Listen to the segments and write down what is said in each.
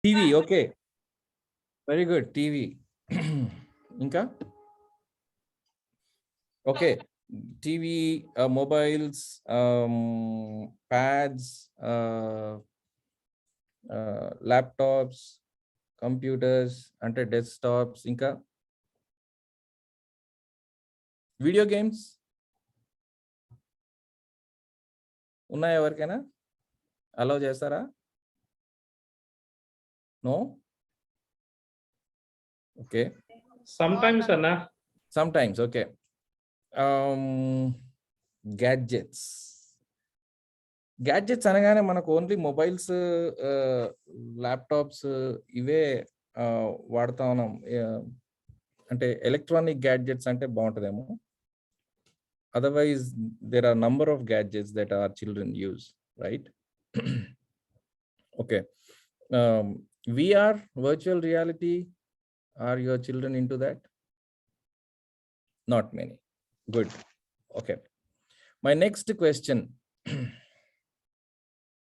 TV. Okay, very good. TV. ఇంకా okay, TV, mobiles, pads, laptops, computers అంటే desktops, ఇంకా video games ఉన్నాయా? ఎవరికైనా అలౌ చేస్తారా? నో. ఓకే, సమ్టైమ్స్ అన్నా. సమ్టైమ్స్. ఓకే. గ్యాడ్జెట్స్. గ్యాడ్జెట్స్ అనగానే మనకు ఓన్లీ మొబైల్స్, ల్యాప్టాప్స్ ఇవే వాడుతా ఉన్నాం. అంటే ఎలక్ట్రానిక్ గ్యాడ్జెట్స్ అంటే బాగుంటుందేమో. Otherwise there are number of gadgets that are children use, right? Okay. VR, virtual reality, are your children into that? Not many. Good. Okay. My next question.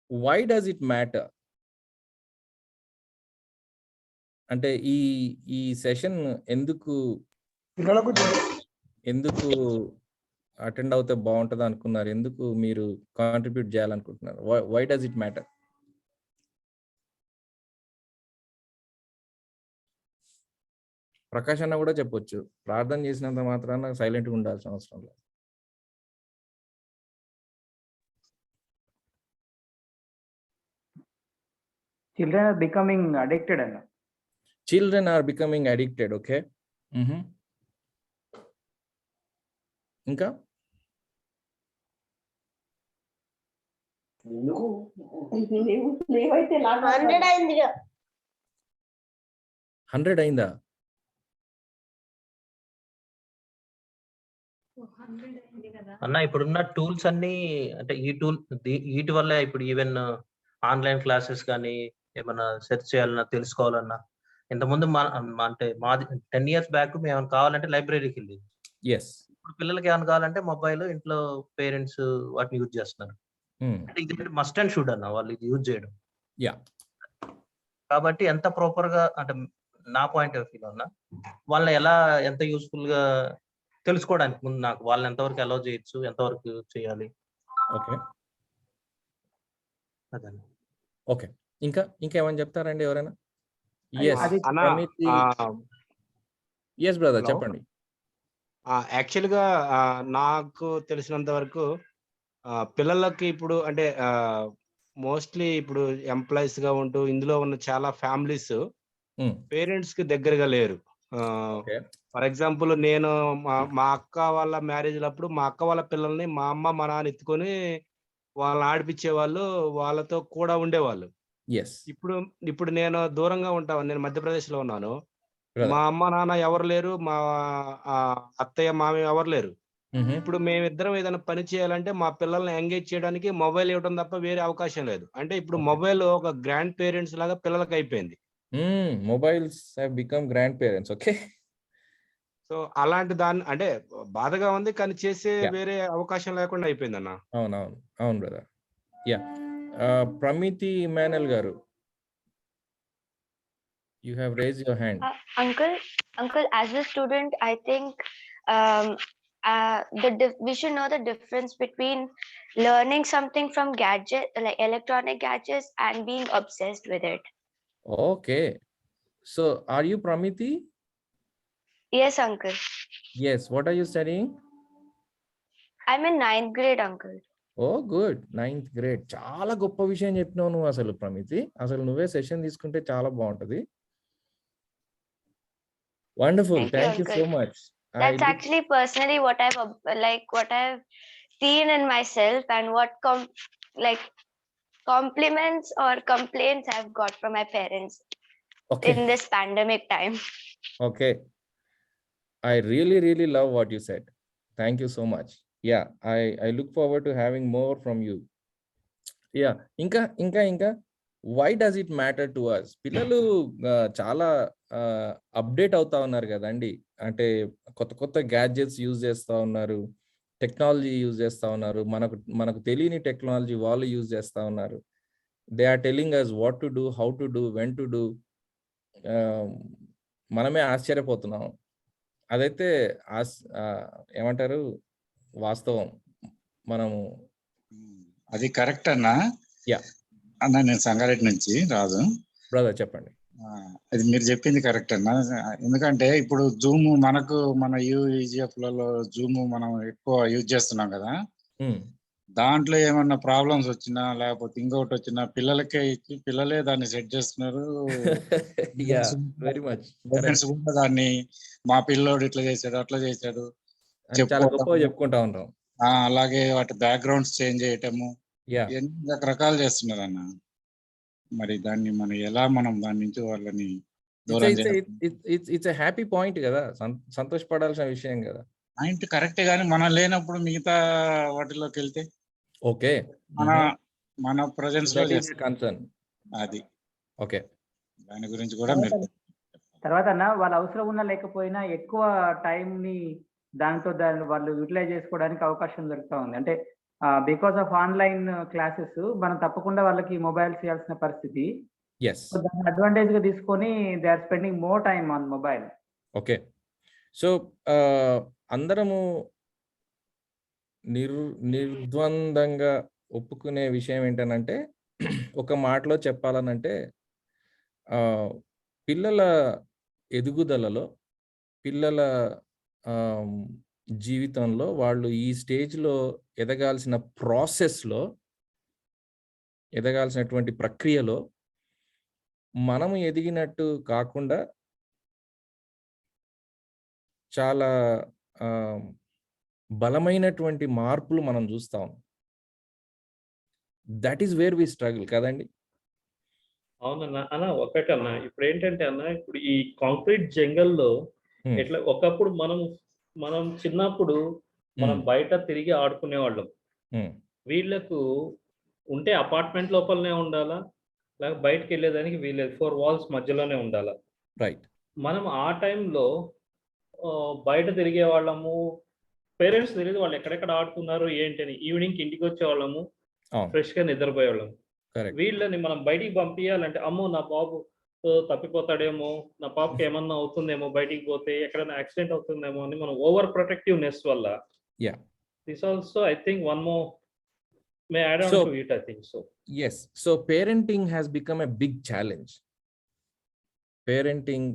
Why does it matter? అంటే ఈ session ఎందుకు attend అవుతే బాగుంటుంది అనుకున్నారు? ఎందుకు మీరు contribute చేయాలనుకుంటున్నారు? Why does it matter? Prakash అన్న కూడా చెప్పొచ్చు. ప్రార్థన చేసినంత మాత్రాన సైలెంట్గా ఉండాల్సిన అవసరం లేదు. Children are becoming addicted, Anna. Children are becoming addicted. Okay. ఇంకా 100 అయిందా? అన్న ఇప్పుడున్న టూల్స్ అన్ని అంటే వీటి వల్ల ఇప్పుడు ఈవెన్ ఆన్లైన్ క్లాసెస్ కానీ ఏమన్నా సెర్చ్ చేయాలన్నా తెలుసుకోవాలన్నా ఇంతకుముందు అంటే మాది 10 years బ్యాక్ మేము ఏమైనా కావాలంటే లైబ్రరీకి వెళ్ళేది. ఇప్పుడు పిల్లలకి ఏమైనా కావాలంటే మొబైల్ ఇంట్లో పేరెంట్స్ వాటిని యూజ్ చేస్తున్నారు. అంటే ఇది మస్ట్ అండ్ షుడ్ అన్న వాళ్ళు ఇది యూజ్ చేయడం. కాబట్టి ఎంత ప్రాపర్ గా అంటే నా పాయింట్ ఆఫ్ వ్యూ అన్న వాళ్ళని ఎంత యూస్ఫుల్ గా తెలుసుకోవడానికి ముందు నాకు వాళ్ళని ఎంతవరకు అలౌ చేయొచ్చు, ఎంతవరకు చేయాలి. ఓకే. అదండి. ఓకే. ఇంకేమని చెప్తారండి ఎవరైనా? ఎస్ బ్రదర్, చెప్పండి. యాక్చువల్గా నాకు తెలిసినంత వరకు పిల్లలకి ఇప్పుడు అంటే మోస్ట్లీ ఇప్పుడు ఎంప్లాయీస్ గా ఉంటూ ఇందులో ఉన్న చాలా ఫ్యామిలీస్ పేరెంట్స్ కి దగ్గరగా లేరు. ఫర్ ఎగ్జాంపుల్ నేను మా అక్క వాళ్ళ మ్యారేజ్ అప్పుడు మా అక్క వాళ్ళ పిల్లల్ని మా అమ్మ మా నాన్న ఎత్తుకొని వాళ్ళని ఆడిపించే వాళ్ళు, వాళ్ళతో కూడా ఉండేవాళ్ళు. ఇప్పుడు నేను దూరంగా ఉంటాను, నేను మధ్యప్రదేశ్ లో ఉన్నాను. మా అమ్మ నాన్న ఎవరు లేరు, మా అత్తయ్య మామయ్య ఎవరు లేరు. ఇప్పుడు మేమిద్దరం ఏదైనా పని చేయాలంటే మా పిల్లల్ని ఎంగేజ్ చేయడానికి మొబైల్ ఇవ్వడం తప్ప వేరే అవకాశం లేదు. అంటే ఇప్పుడు మొబైల్ ఒక గ్రాండ్ పేరెంట్స్ లాగా పిల్లలకి అయిపోయింది. Mobiles have become grand parents. Okay. So అలాంటి దాన్ని అంటే బాధగా ఉంది, కానీ చేసే వేరే అవకాశం లేకుండా అయిపోయింది అన్న. అవును బ్రదర్. ప్రమితి ఇమానుయల్ గారు, you have raised your hand. Uncle, as a student, I think we should know the difference between learning something from like electronic gadgets and being obsessed with it. Okay. So, are you Pramiti? Yes, uncle. Yes. What are you studying? I'm in 9th grade, uncle. Oh, good. 9th grade. చాలా గొప్ప విషయం చెప్పినావు నువ్వు అసలు ప్రమితి. అసలు నువ్వే session తీసుకుంటే చాలా బాగుంటది. Wonderful. Thank you so much. That's actually personally what I've seen in myself and what compliments or complaints I've got from my parents in this pandemic time. Okay. I really love what you said. Thank you so much. Yeah, I look forward to having more from you. Yeah. Inka. Why does it matter to us? పిల్లలు చాలా update అవుతా ఉన్నారు కదండి. అంటే కొత్త gadgets use చేస్తూ ఉన్నారు, technology use చేస్తూ ఉన్నారు, మనకు తెలియని టెక్నాలజీ వాళ్ళు యూజ్ చేస్తూ ఉన్నారు. They are telling us what to do, how to do, when to do. మనమే ఆశ్చర్యపోతున్నాం. అదైతే ఏమంటారు, వాస్తవం. మనము అది కరెక్ట్ అన్నా. Yeah. అన్న నేను సంగారెడ్డి నుంచి రాజు. బ్రదర్ చెప్పండి. అది మీరు చెప్పింది కరెక్ట్ అన్న. ఎందుకంటే ఇప్పుడు జూమ్ మనకు మన యూఈజిఎఫ్ లలో జూమ్ మనం ఎక్కువ యూజ్ చేస్తున్నాం కదా. దాంట్లో ఏమన్నా ప్రాబ్లమ్స్ వచ్చినా లేకపోతే ఇంకొకటి వచ్చినా పిల్లలకే ఇచ్చి పిల్లలే దాన్ని సెట్ చేస్తున్నారు. వెరీ మచ్ పేరెంట్స్ కూడా దాన్ని మా పిల్లోడు ఇట్లా చేశాడు అట్లా చేశాడు చాలా గొప్పగా చెప్పుకుంటా ఉంటాం. అలాగే వాటి బ్యాక్గ్రౌండ్స్ చేంజ్ చేయటము యా, ఎన్ని రకరకాలు చేస్తున్నారు అన్న. మరి దాన్ని మనం ఎలా దాని నుంచి వాళ్ళని దూరం చేయాలి? ఇట్స్ ఎ హ్యాపీ పాయింట్ కదా, సంతోషపడాల్సిన విషయం కదా. పాయింట్ కరెక్టే కానీ మనం లేనప్పుడు మిగతా వాటిలోకి వెళ్తే ఓకే, మన ప్రజెన్స్ లో చేస్తాం. కన్సర్న్ అది ఓకే. దాని గురించి కూడా మీరు తర్వాత అన్న వాళ్ళ అవసరం ఉన్నా లేకపోయినా ఎక్కువ టైం ని దాంతో వాళ్ళు యూటిలైజ్ చేసుకోవడానికి అవకాశం దొరుకుతా ఉంది. అంటే బికాస్ ఆఫ్ ఆన్లైన్ క్లాసెస్ మనం తప్పకుండా వాళ్ళకి మొబైల్స్ ఇవ్వాల్సిన పరిస్థితి. ఎస్, దాన్ని అడ్వాంటేజ్ గా తీసుకొని they are spending more time on mobile. Okay. So అందరము నిర్ద్వందంగా ఒప్పుకునే విషయం ఏంటనంటే, ఒక మాటలో చెప్పాలనంటే, పిల్లల ఎదుగుదలలో, పిల్లల జీవితంలో వాళ్ళు ఈ స్టేజ్లో ఎదగాల్సిన ప్రాసెస్లో, ఎదగాల్సినటువంటి ప్రక్రియలో మనము ఎదిగినట్టు కాకుండా చాలా బలమైనటువంటి మార్పులు మనం చూస్తాం. That is where we struggle కదండి. అవునన్నా. అన్న ఒకటన్నా, ఇప్పుడు ఏంటంటే అన్న, ఇప్పుడు ఈ కాంక్రీట్ జంగల్లో ఎట్లా ఒకప్పుడు మనం చిన్నప్పుడు మనం బయట తిరిగి ఆడుకునేవాళ్ళం. వీళ్ళకు ఉంటే అపార్ట్మెంట్ లోపలనే ఉండాలా, లేక బయటకు వెళ్ళేదానికి వీలేదు, 4 walls మధ్యలోనే ఉండాలా. రైట్. మనం ఆ టైంలో బయట తిరిగే వాళ్ళము, పేరెంట్స్ తెలియదు వాళ్ళు ఎక్కడెక్కడ ఆడుతున్నారు ఏంటి అని. ఈవినింగ్ ఇంటికి వచ్చేవాళ్ళము, ఫ్రెష్ గా నిద్రపోయేవాళ్ళము. వీళ్ళని మనం బయటికి పంపించాలంటే, అమ్మో నా బాబు తప్పిపోతాడేమో, నా పాపకి ఏమన్నా అవుతుందేమో, బయటికి పోతే ఎక్కడైనా యాక్సిడెంట్ అవుతుందేమో అని మనం ఓవర్ ప్రొటెక్టివ్నెస్ వల్ల. This also I think one more may add on to it, I think so. Yes, so parenting has become a big challenge. Parenting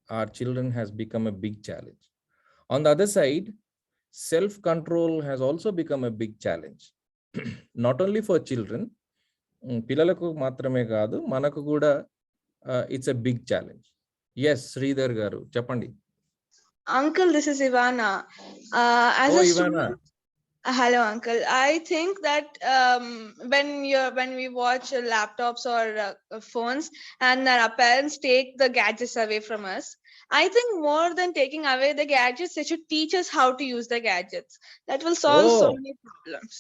our children has become a big challenge. On the other side, self-control has also become a big challenge. Not only for children, పిల్లలకు మాత్రమే కాదు, మనకు కూడా it's a big challenge. Yes, Sridhar garu చెప్పండి. Uncle, this is Ivana. As a student, hello uncle. I think that when we watch laptops or phones and our parents take the gadgets away from us, I think more than taking away the gadgets, they should teach us how to use the gadgets. That will solve so many problems.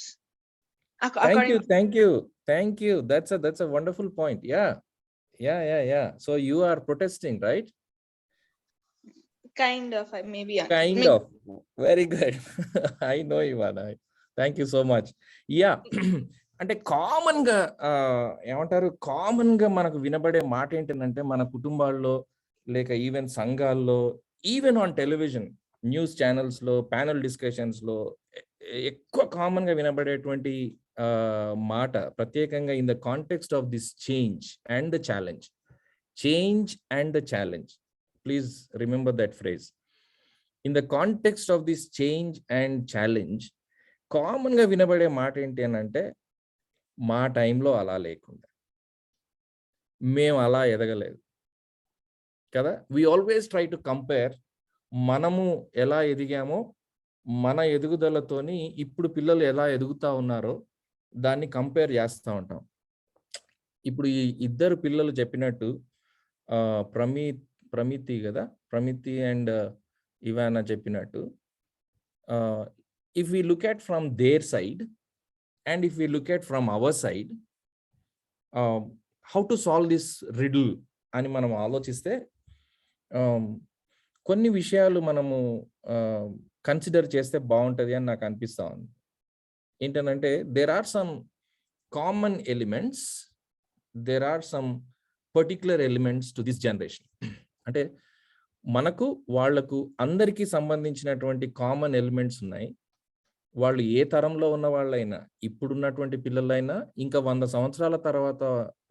Thank you. That's a wonderful point. Yeah. So you are protesting, right? Kind of, maybe. Kind of. Very good. I know, Ivana. Thank you so much. Yeah. అంటే కామన్గా ఏమంటారు, కామన్గా మనకు వినబడే మాట ఏంటంటే, మన కుటుంబాల్లో లేక ఈవెన్ సంఘాల్లో, ఈవెన్ ఆన్ టెలివిజన్ న్యూస్ ఛానల్స్లో, ప్యానల్ డిస్కషన్స్లో ఎక్కువ కామన్గా వినబడేటువంటి మాట, ప్రత్యేకంగా in the context of this change and the challenge. Change and the challenge. Please remember that phrase. In the context of this change and challenge, common గా వినబడే మాట ఏంటి అని అంటే, మా టైంలో అలా లేకుండా, మేము అలా ఎదగలేదు కదా. We always try to compare. మనము ఎలా ఎదిగామో, మన ఎదుగుదలతోని ఇప్పుడు పిల్లలు ఎలా ఎదుగుతా ఉన్నారో దాన్ని కంపేర్ చేస్తూ ఉంటాం. ఇప్పుడు ఈ ఇద్దరు పిల్లలు చెప్పినట్టు, ప్రమితి కదా, ప్రమితి అండ్ ఇవానా చెప్పినట్టు, if we look at from their side and if we look at from our side, how to solve this riddle అని మనం ఆలోచిస్తే, కొన్ని విషయాలు మనము కన్సిడర్ చేస్తే బాగుంటుంది అని నాకు అనిపిస్తా ఉంది. ఏంటంటే, there are some common elements there are some particular elements to this generation. అంటే మనకు వాళ్లకు అందరికీ సంబంధించినటువంటి కామన్ ఎలిమెంట్స్ ఉన్నాయి. వాళ్ళు ఏ తరంలో ఉన్న వాళ్ళైనా, ఇప్పుడున్నటువంటి పిల్లలైనా, ఇంకా 100 సంవత్సరాల తర్వాత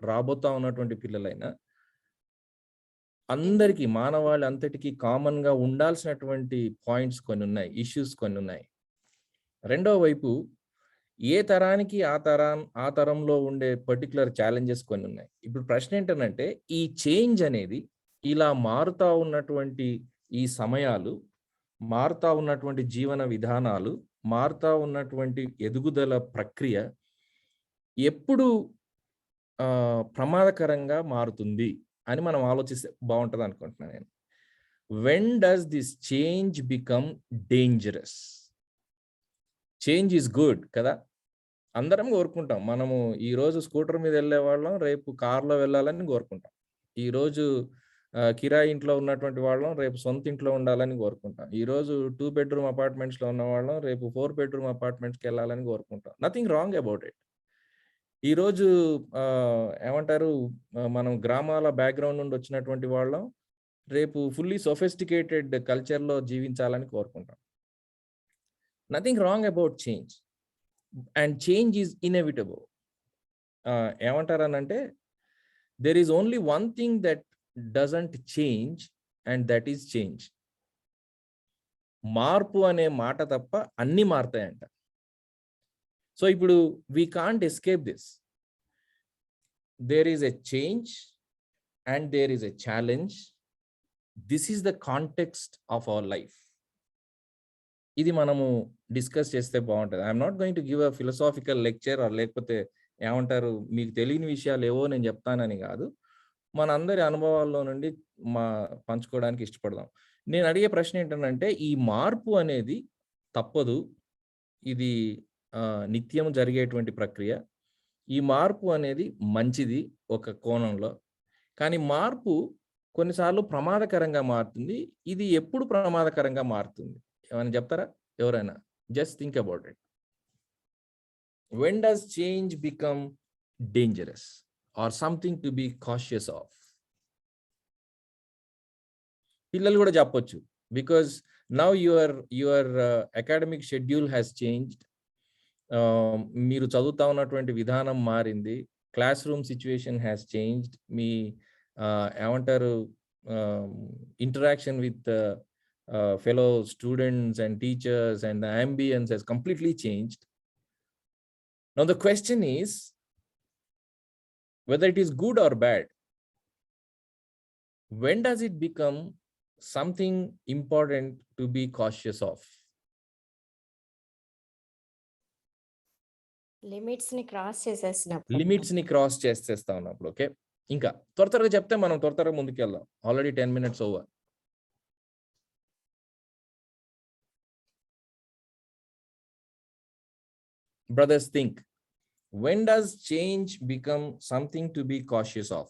రాబోతా ఉన్నటువంటి పిల్లలైనా, అందరికీ మానవాళి అంతటికీ కామన్ గా ఉండాల్సినటువంటి పాయింట్స్ కొన్ని ఉన్నాయి, ఇష్యూస్ కొన్ని ఉన్నాయి. రెండో వైపు ఏ తరానికి ఆ తరంలో ఉండే పర్టికులర్ ఛాలెంజెస్ కొన్ని ఉన్నాయి. ఇప్పుడు ప్రశ్న ఏంటంటే, ఈ చేంజ్ అనేది, ఇలా మారుతా ఉన్నటువంటి ఈ సమయాలు, మారుతా ఉన్నటువంటి జీవన విధానాలు, మారుతా ఉన్నటువంటి ఎదుగుదల ప్రక్రియ ఎప్పుడు ప్రమాదకరంగా మారుతుంది అని మనం ఆలోచిస్తే బాగుంటుంది అనుకుంటున్నాను నేను. When does this change become dangerous? Change is good కదా, అందరం కోరుకుంటాం. మనము ఈరోజు స్కూటర్ మీద వెళ్ళే వాళ్ళం, రేపు కార్లో వెళ్ళాలని కోరుకుంటాం. ఈరోజు కిరాయి ఇంట్లో ఉన్నటువంటి వాళ్ళం, రేపు సొంత ఇంట్లో ఉండాలని కోరుకుంటాం. ఈరోజు 2 bedroom అపార్ట్మెంట్స్లో ఉన్న వాళ్ళం, రేపు 4 bedroom అపార్ట్మెంట్స్కి వెళ్ళాలని కోరుకుంటాం. Nothing wrong about it. ఈరోజు ఏమంటారు, మనం గ్రామాల బ్యాక్గ్రౌండ్ నుండి వచ్చినటువంటి వాళ్ళం, రేపు ఫుల్లీ సొఫిస్టికేటెడ్ కల్చర్లో జీవించాలని కోరుకుంటాం. Nothing wrong about change, and change is inevitable. ఏమంటారనంటే, there is only one thing that doesn't change, and that is change. మార్పు అనే మాట తప్ప అన్ని మారుతాయంట. సో ఇప్పుడు we can't escape this. There is a change and there is a challenge. This is the context of our life. ఇది మనము discuss చేస్తే బాగుంటుంది. I'm not going to give a philosophical lecture, లేకపోతే ఏమంటారు, మీకు తెలియని విషయాలు ఏవో నేను చెప్తానని కాదు. మన అందరి అనుభవాల్లో నుండి పంచుకోవడానికి ఇష్టపడదాం. నేను అడిగే ప్రశ్న ఏంటంటే, ఈ మార్పు అనేది తప్పదు, ఇది నిత్యం జరిగేటువంటి ప్రక్రియ. ఈ మార్పు అనేది మంచిది ఒక కోణంలో, కానీ మార్పు కొన్నిసార్లు ప్రమాదకరంగా మారుతుంది. ఇది ఎప్పుడు ప్రమాదకరంగా మారుతుంది ఏమైనా చెప్తారా ఎవరైనా? Just think about it. When does change become dangerous or something to be cautious of? పిల్లలు కూడా చెప్పొచ్చు, because now your academic schedule has changed. మీరు చదువుతా ఉన్నటువంటి విధానం మారింది, class room situation has changed, మీ ఏమంటారు interaction with fellow students and teachers and the ambience has completely changed. Now the question is whether it is good or bad. When does it become something important to be cautious of? Limits ని cross చేసేసినప్పుడు, limits ని cross చేసేస్తా ఉన్నప్పుడు. Okay, ఇంకా త్వరగా చెప్తే మనం త్వరగా ముందుకెళ్దాం. Already 10 minutes over. Brothers, think. When does change become something to be cautious of?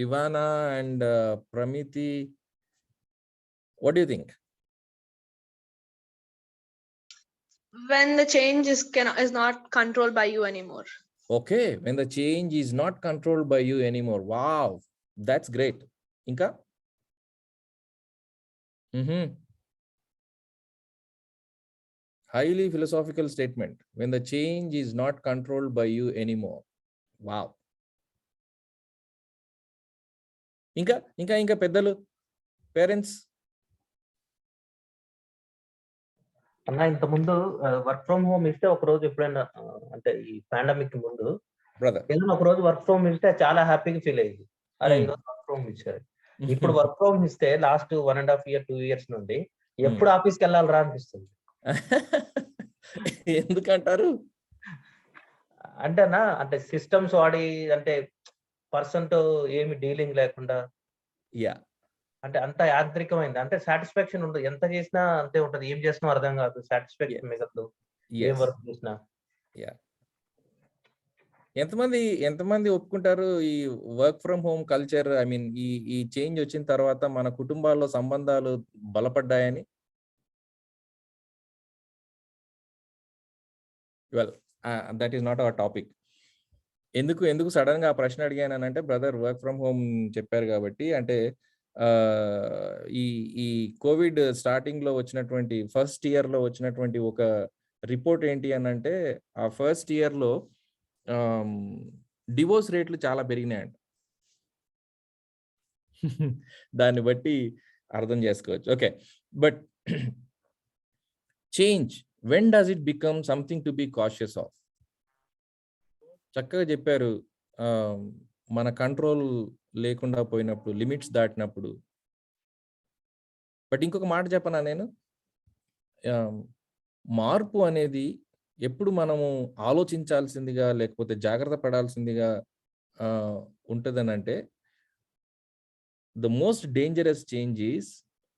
Ivana and Pramiti, what do you think? When the change is not controlled by you anymore. Okay, when the change is not controlled by you anymore. Wow, that's great. Inka? Highly philosophical statement. When the change is not controlled by you anymore. Wow. Inka పెద్దలు, parents. అన్న, ఇంత ముందు work from home ఇస్తే ఒక రోజు ఎప్పుడైనా, అంటే ఈ పాండమిక్ ముందు ఏదైనా ఒక రోజు వర్క్ ఫ్రమ్ ఇస్తే చాలా హ్యాపీగా ఫీల్ అయ్యింది. అరే ఈరోజు వర్క్ ఫ్రమ్ ఇచ్చారు. ఇప్పుడు వర్క్ ఫ్రమ్ ఇస్తే లాస్ట్ 1.5 year 2 years నుండి ఎప్పుడు ఆఫీస్కి వెళ్ళాలరా అనిపిస్తుంది. ఎందుకంటారు? అంటేనా, అంటే సిస్టమ్స్ వాడి, అంటే పర్సన్ తో ఏమి డీలింగ్ లేకుండా, అంటే అంత యాంత్రికమైంది. అంటే సాటిస్ఫాక్షన్ ఉండదు, ఎంత చేసినా అంతే ఉంటది, ఏం చేసినా అర్థం కాదు, సాటిస్ఫాక్షన్ మిగలదు ఏం వర్క్ చేసినా. ఎంతమంది ఒప్పుకుంటారు ఈ work from home culture, I mean ఈ చేంజ్ వచ్చిన తర్వాత మన కుటుంబాల్లో సంబంధాలు బలపడ్డాయని? Well, that is not our topic. ఎందుకు సడన్ గా ఆ ప్రశ్న అడిగానంటే, బ్రదర్ వర్క్ ఫ్రమ్ హోమ్ చెప్పారు కాబట్టి, అంటే ఈ కోవిడ్ స్టార్టింగ్ లో వచ్చినటువంటి ఫస్ట్ ఇయర్ లో వచ్చినటువంటి ఒక రిపోర్ట్ ఏంటి అని అంటే, ఆ ఫస్ట్ ఇయర్ లో డివోర్స్ రేట్లు చాలా పెరిగినాయంట. దాన్ని బట్టి అర్థం చేసుకోవచ్చు. Okay, but change, when does it become something to be cautious of? చక్కగా చెప్పారు. మన కంట్రోల్ లేకుండా పోయినప్పుడు, లిమిట్స్ దాటినప్పుడు. బట్ ఇంకొక మాట చెప్పనా నేను, మార్పు అనేది ఎప్పుడు మనము ఆలోచించాల్సిందిగా లేకపోతే జాగ్రత్త పడాల్సిందిగా ఉంటుందనంటే, the most dangerous change is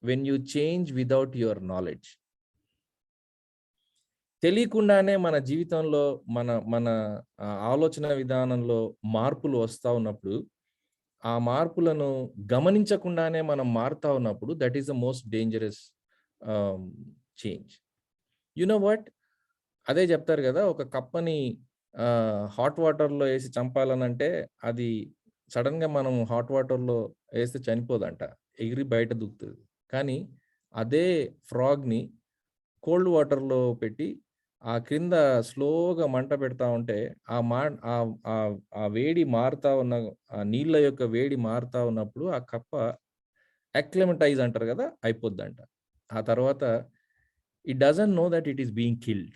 when you change without your knowledge. తెలియకుండానే మన జీవితంలో మన ఆలోచన విధానంలో మార్పులు వస్తూ ఉన్నప్పుడు, ఆ మార్పులను గమనించకుండానే మనం మారుతా ఉన్నప్పుడు, that is the most dangerous change. You know what, అదే చెప్తారు కదా, ఒక కప్పని హాట్ వాటర్లో వేసి చంపాలనంటే అది సడన్గా మనం హాట్ వాటర్లో వేస్తే చనిపోదంట, ఎగిరి బయట దూకుతుంది. కానీ అదే ఫ్రాగ్ని కోల్డ్ వాటర్లో పెట్టి ఆ క్రింద స్లోగా మంట పెడతా ఉంటే ఆ వేడి మారుతా ఉన్న, ఆ నీళ్ళ యొక్క వేడి మారుతా ఉన్నప్పుడు ఆ కప్ప అక్లిమటైజ్ అంటారు కదా, అయిపోద్దంట. ఆ తర్వాత it doesn't know that it is being killed.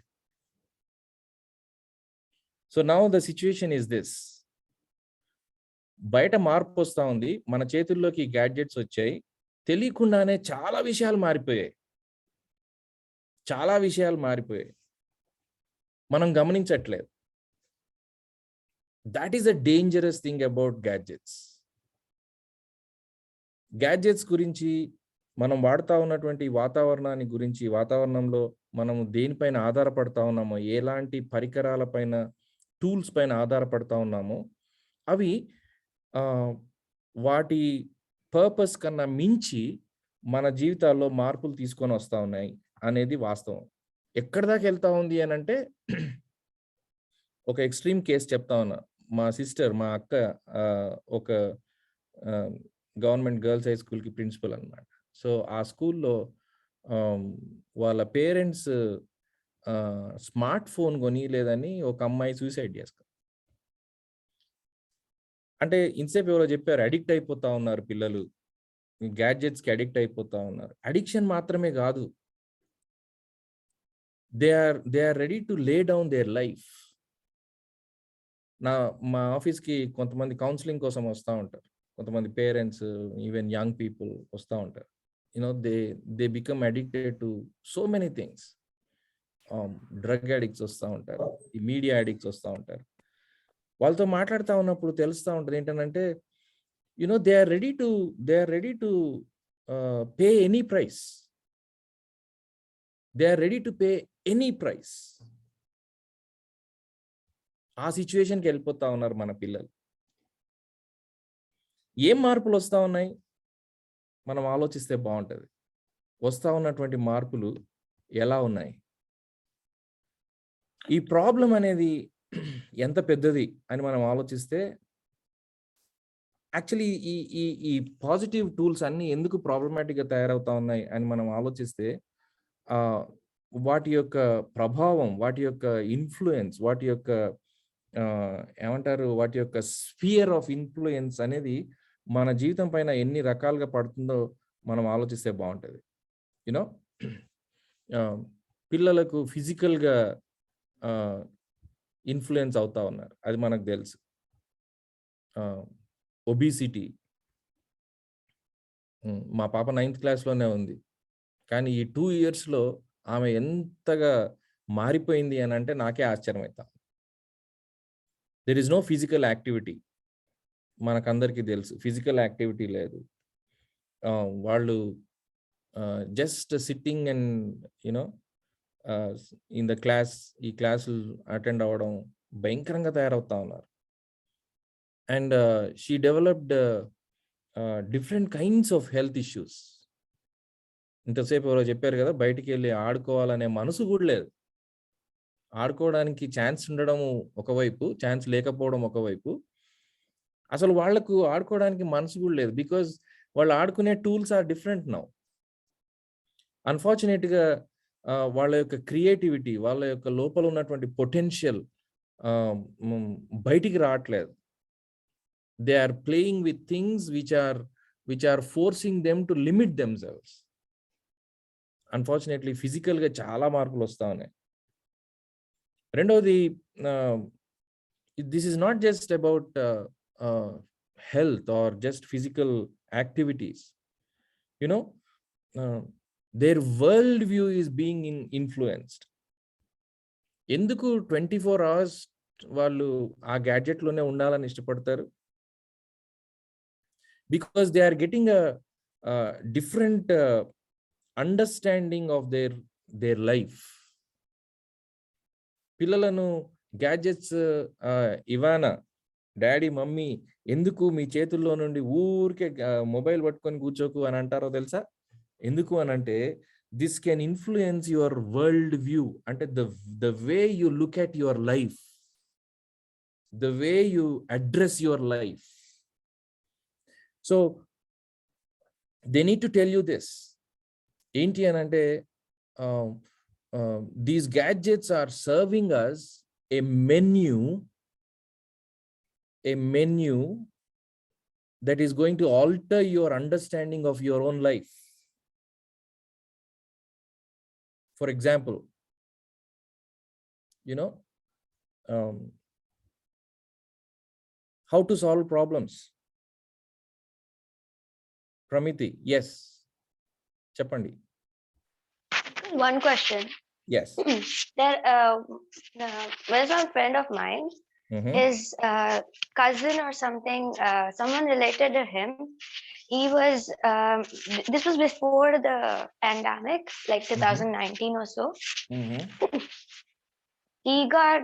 So now the situation is this. బయట మార్పు వస్తూ ఉంది, మన చేతుల్లోకి గ్యాడ్జెట్స్ వచ్చాయి, తెలియకుండానే చాలా విషయాలు మారిపోయాయి, మనం గమనించట్లేదు. That is a dangerous thing about gadgets. Gadgets గురించి, మనం వాడుతూ ఉన్నటువంటి వాతావరణాన్ని గురించి, వాతావరణంలో మనం దేనిపైన ఆధారపడతా ఉన్నామో, ఎలాంటి పరికరాల పైన, టూల్స్ పైన ఆధారపడతా ఉన్నామో, అవి వాటి పర్పస్ కన్నా మించి మన జీవితాల్లో మార్పులు తీసుకొని వస్తూ ఉన్నాయి అనేది వాస్తవం. ఎక్కడి దాకా వెళ్తా ఉంది అని అంటే, ఒక ఎక్స్ట్రీమ్ కేసు చెప్తా ఉన్నా. మా సిస్టర్, మా అక్క ఒక గవర్నమెంట్ గర్ల్స్ హై స్కూల్కి ప్రిన్సిపల్ అనమాట. సో ఆ స్కూల్లో వాళ్ళ పేరెంట్స్ స్మార్ట్ ఫోన్ కొనిలేదని ఒక అమ్మాయి సూసైడ్ చేసుకుంది. అంటే ఇంతసేపు ఎవరో చెప్పారు, అడిక్ట్ అయిపోతా ఉన్నారు పిల్లలు, గ్యాడ్జెట్స్కి అడిక్ట్ అయిపోతా ఉన్నారు. అడిక్షన్ మాత్రమే కాదు, they are ready to lay down their life. మా ఆఫీస్కి కొంతమంది కౌన్సిలింగ్ కోసం వస్తూ ఉంటారు, కొంతమంది పేరెంట్స్, ఈవెన్ యంగ్ పీపుల్ వస్తూ ఉంటారు. You know they become addicted to so many things. Drug addicts వస్తూ ఉంటారు, ఈ మీడియా అడిక్ట్స్ వస్తూ ఉంటారు. వాళ్ళతో మాట్లాడుతూ ఉన్నప్పుడు తెలుస్తూ ఉంటుంది ఏంటంటే, you know they are ready to pay any price. They are ready to pay any price. ఆ సిచ్యువేషన్కి వెళ్ళిపోతా ఉన్నారు మన పిల్లలు. ఏం మార్పులు వస్తూ ఉన్నాయి మనం ఆలోచిస్తే బాగుంటుంది. వస్తూ ఉన్నటువంటి మార్పులు ఎలా ఉన్నాయి, ఈ ప్రాబ్లం అనేది ఎంత పెద్దది అని మనం ఆలోచిస్తే, యాక్చువల్లీ ఈ పాజిటివ్ టూల్స్ అన్నీ ఎందుకు ప్రాబ్లమాటిక్గా తయారవుతా ఉన్నాయి అని మనం ఆలోచిస్తే, వాటి యొక్క ప్రభావం, వాటి యొక్క ఇన్ఫ్లుయెన్స్, వాటి యొక్క ఏమంటారు, వాటి యొక్క స్పియర్ ఆఫ్ ఇన్ఫ్లుయెన్స్ అనేది మన జీవితం పైన ఎన్ని రకాలుగా పడుతుందో మనం ఆలోచిస్తే బాగుంటుంది. యూనో, పిల్లలకు ఫిజికల్గా ఇన్ఫ్లుయెన్స్ అవుతా ఉన్నారు, అది మనకు తెలుసు. ఒబిసిటీ, మా పాప 9th క్లాస్లోనే ఉంది, కానీ ఈ 2 yearsలో ఆమె ఎంతగా మారిపోయింది అని అంటే నాకే ఆశ్చర్యం అవుతా. There is no physical activity, మనకందరికీ తెలుసు ఫిజికల్ యాక్టివిటీ లేదు. వాళ్ళు just sitting and you know in the class, ఈ క్లాసులు అటెండ్ అవ్వడం, భయంకరంగా తయారవుతా ఉన్నారు. and she developed different kinds of health issues. ఇంతసేపు ఎవరో చెప్పారు కదా, బయటికి వెళ్ళి ఆడుకోవాలనే మనసు కూడా లేదు. ఆడుకోవడానికి ఛాన్స్ ఉండడము ఒకవైపు, ఛాన్స్ లేకపోవడం ఒకవైపు. అసలు వాళ్లకు ఆడుకోవడానికి మనసు కూడా లేదు, బికాజ్ వాళ్ళు ఆడుకునే టూల్స్ ఆర్ డిఫరెంట్ నౌ. అన్ఫార్చునేట్గా వాళ్ళ యొక్క క్రియేటివిటీ, వాళ్ళ యొక్క లోపల ఉన్నటువంటి పొటెన్షియల్ బయటికి రావట్లేదు. They are playing with things which are forcing them to limit themselves. Unfortunately ఫిజికల్గా చాలా మార్పులు వస్తూ ఉన్నాయి. రెండవది, this is not just about health or just physical activities. You know, their worldview is being influenced. ఎందుకు 24 hours వాళ్ళు ఆ gadget లోనే ఉండాలని ఇష్టపడతారు? Because they are getting a different understanding of their life. పిల్లలను గ్యాడ్జెట్స్, ఇవానా, డాడీ, మమ్మీ ఎందుకు మీ చేతుల్లో నుండి ఊరికే మొబైల్ పట్టుకొని కూర్చోకు అని అంటారో తెలుసా? ఎందుకు అని అంటే, this can influence your world view. అంటే the way you look at your life, the way you address your life. So they need to tell you this. ఏంటి అని అంటే, these gadgets are serving us a menu that is going to alter your understanding of your own life. For example, you know, how to solve problems. Pramiti, yes, Chapandi. One question. Yes. There's one friend of mine, his cousin or something, someone related to him. He was, this was before the pandemic, like 2019 or so. He got,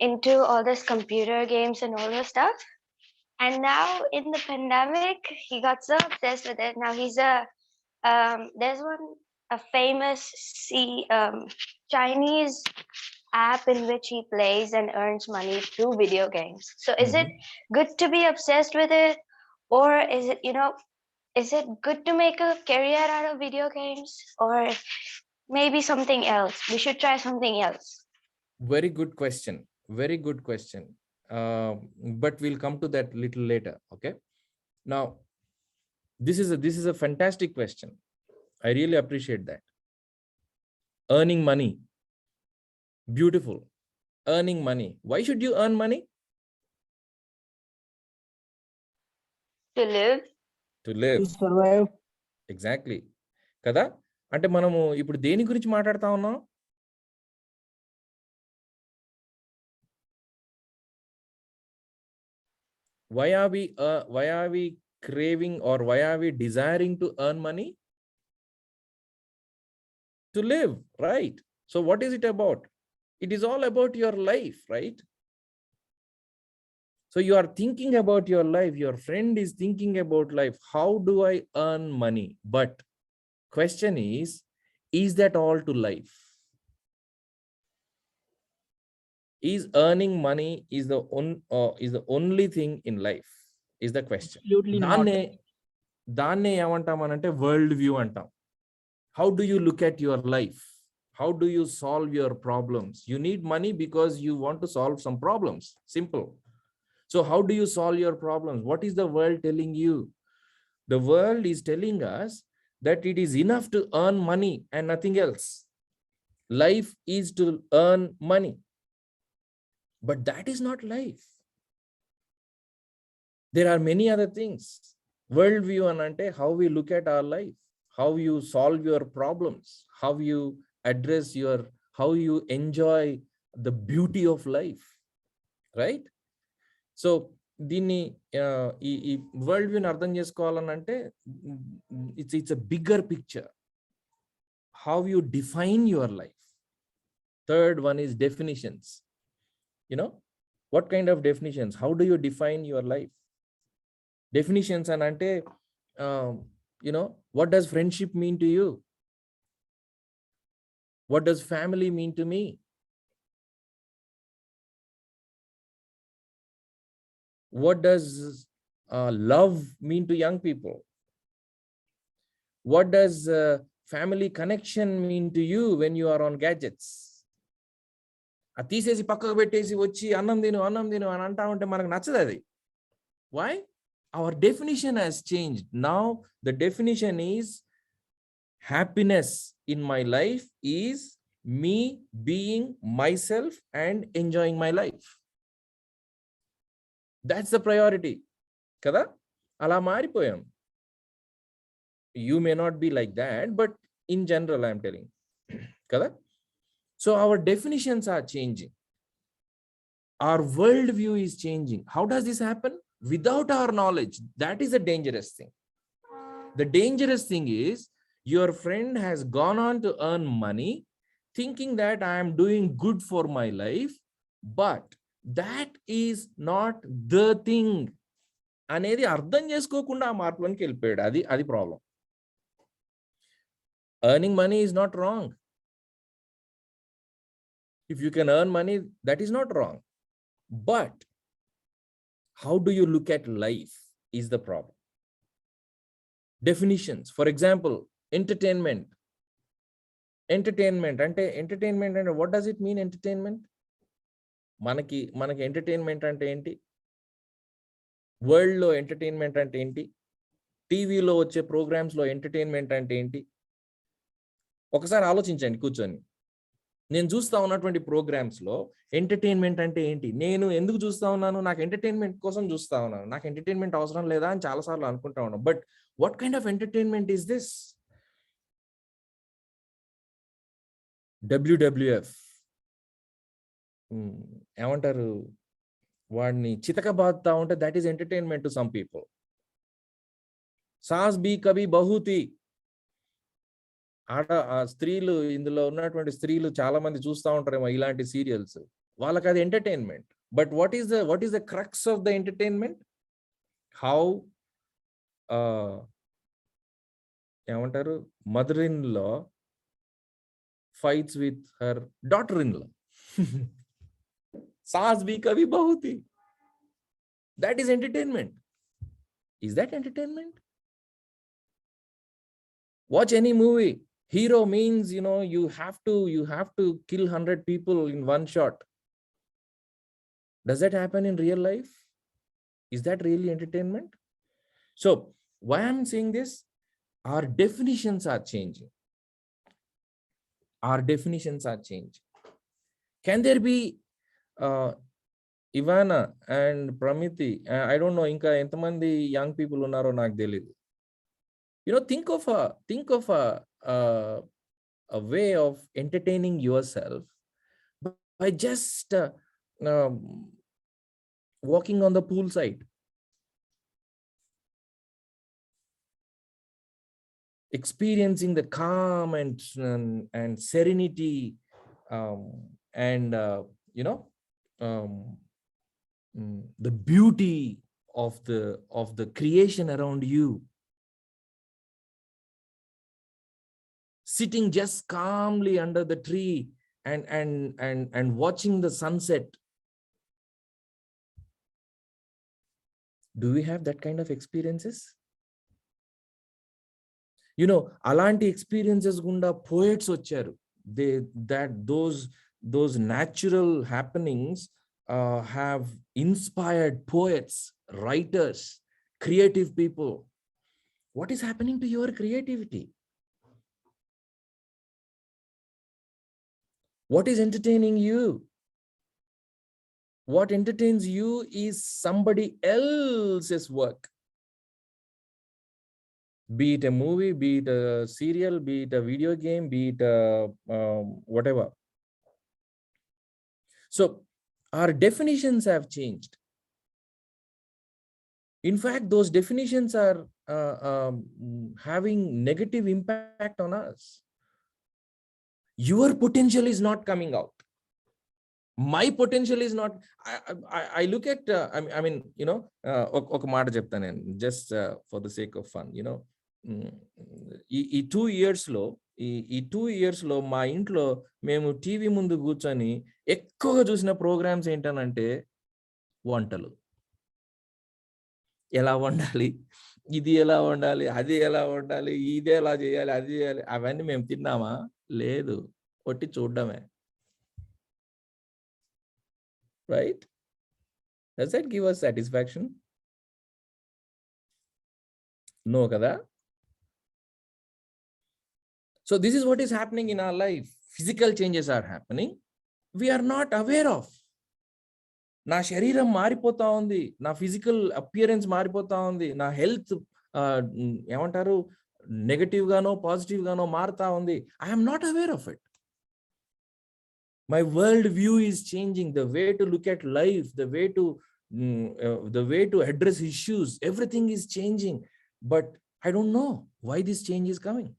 into all this computer games and all this stuff. And now in the pandemic, he got so obsessed with it. Now he's there's a famous Chinese app in which he plays and earns money through video games. So is it good to be obsessed with it, or is it, is it good to make a career out of video games, or maybe something else? We should try something else. Very good question. Very good question. But we'll come to that little later. Okay. Now, this is a fantastic question. I really appreciate that. Earning money. Beautiful. Earning money. Why should you earn money? To live. To live. To survive. Exactly. కదా? అంటే మనము ఇప్పుడు దేని గురించి మాట్లాడుతా ఉన్నాం? Why are we craving, or why are we desiring to earn money? To live, right? So what is it about? It is all about your life, right? So you are thinking about your life. Your friend is thinking about life. How do I earn money? But question is that all to life? Is earning money is the only thing in life? Is the question. Absolutely not. దాన్నే ఏమంటామనంటే world view అంటాం. How do you look at your life? How do you solve your problems? You need money because you want to solve some problems. Simple. So how do you solve your problems? What is the world telling you? The world is telling us that it is enough to earn money and nothing else. Life is to earn money. But that is not life. There are many other things. Worldview anante how we look at our life, how you solve your problems, how you address how you enjoy the beauty of life, right? So దీన్ని ఈ world వ్యూని అర్థం చేసుకోవాలనంటే it's a bigger picture. How you define your life. Third one is definitions. What kind of definitions? How do you define your life? Definitions and ante, what does friendship mean to you? What does family mean to me? What does love mean to young people? What does family connection mean to you when you are on gadgets? అది తీసేసి పక్కకు పెట్టేసి వచ్చి అన్నం తిను అని అంటా ఉంటే మనకు నచ్చదు అది. Why? Our definition has changed. Now the definition is happiness in my life is me being myself and enjoying my life. That's the priority. Kada? Ala maaripoyam. You may not be like that, but in general, I am telling. Kada? So our definitions are changing. Our worldview is changing. How does this happen? Without our knowledge. That is a dangerous thing. The dangerous thing is your friend has gone on to earn money thinking that I am doing good for my life, but that is not the thing. అనేది అర్థం చేసుకోకుండా ఆ మార్పులోకి వెళ్ళిపోయాడు. అది problem. Earning money is not wrong. If you can earn money, that is not wrong. But how do you look at life is the problem. Definitions. For example, entertainment. Entertainment. And what does it mean, entertainment? మనకి entertainment అంటే ఏంటి? వరల్డ్లో entertainment అంటే ఏంటి? టీవీలో వచ్చే ప్రోగ్రామ్స్లో entertainment అంటే ఏంటి? ఒకసారి ఆలోచించండి కూర్చొని. నేను చూస్తా ఉన్నటువంటి ప్రోగ్రామ్స్లో ఎంటర్టైన్మెంట్ అంటే ఏంటి? నేను ఎందుకు చూస్తా ఉన్నాను? నాకు ఎంటర్టైన్మెంట్ కోసం చూస్తా ఉన్నాను. నాకు ఎంటర్టైన్మెంట్ అవసరం లేదా అని చాలాసార్లు అనుకుంటా ఉన్నాను. But what kind of entertainment is this? WWF ఏమంటారు, వాడిని చితకబాదుతా ఉంటే that is entertainment to some people. సాస్ బీ కభీ బహూతి, స్త్రీలు, ఇందులో ఉన్నటువంటి స్త్రీలు చాలా మంది చూస్తూ ఉంటారేమో ఇలాంటి సీరియల్స్, వాళ్ళకి అది entertainment. But what is the crux of the entertainment? How ఏమంటారు, mother in law fights with her daughter-in-law. Saas bhi kabhi bahuti. That is entertainment. Is that entertainment? Watch any movie. Hero means, you have to kill 100 people in one shot. Does that happen in real life? Is that really entertainment? So why I'm saying this? Our definitions are changing. Our definitions are changing. Can there be Ivana and Pramiti, I don't know, inka entamandi young people unnaro naaku teliyadu. Think of a way of entertaining yourself by just walking on the poolside. Experiencing the calm and serenity, the beauty of the creation around you. Sitting just calmly under the tree and watching the sunset. Do we have that kind of experiences? అలాంటి experiences గుండా poets వచ్చారు. those natural happenings have inspired poets, writers, creative people. What is happening to your creativity? What is entertaining you? What entertains you is somebody else's work. Be it a movie, be it a serial, be it a video game, be it whatever. So our definitions have changed. In fact, those definitions are having negative impact on us. Your potential is not coming out. My potential is not. I look at I mean, you know, ఒక మాట చెప్తాను నేను, just for the sake of fun, you know, ఈ 2 years లో ఈ 2 years లో మా ఇంట్లో మేము టీవీ ముందు కూర్చొని ఎక్కువగా చూసిన ప్రోగ్రామ్స్ ఏంటనంటే వంటలు. ఎలా వండాలి, ఇది ఎలా వండాలి, అది ఎలా వండాలి, ఇది ఎలా చేయాలి, అది చేయాలి, అవన్నీ మేము తిన్నామా? లేదు, ఒట్టి చూడడమే. Right? Does that give us satisfaction? No, kada? So this is what is happening in our life. Physical changes are happening. We are not aware of. నా శరీరం మారిపోతా ఉంది, నా ఫిజికల్ అపియరెన్స్ మారిపోతా ఉంది, నా హెల్త్ ఏమంటారు నెగటివ్ గానో పాజిటివ్ గానో మారుతా ఉంది. I'm not aware of it. My world view is changing, the way to look at life, the way to address issues, everything is changing, but I don't know why this change is coming.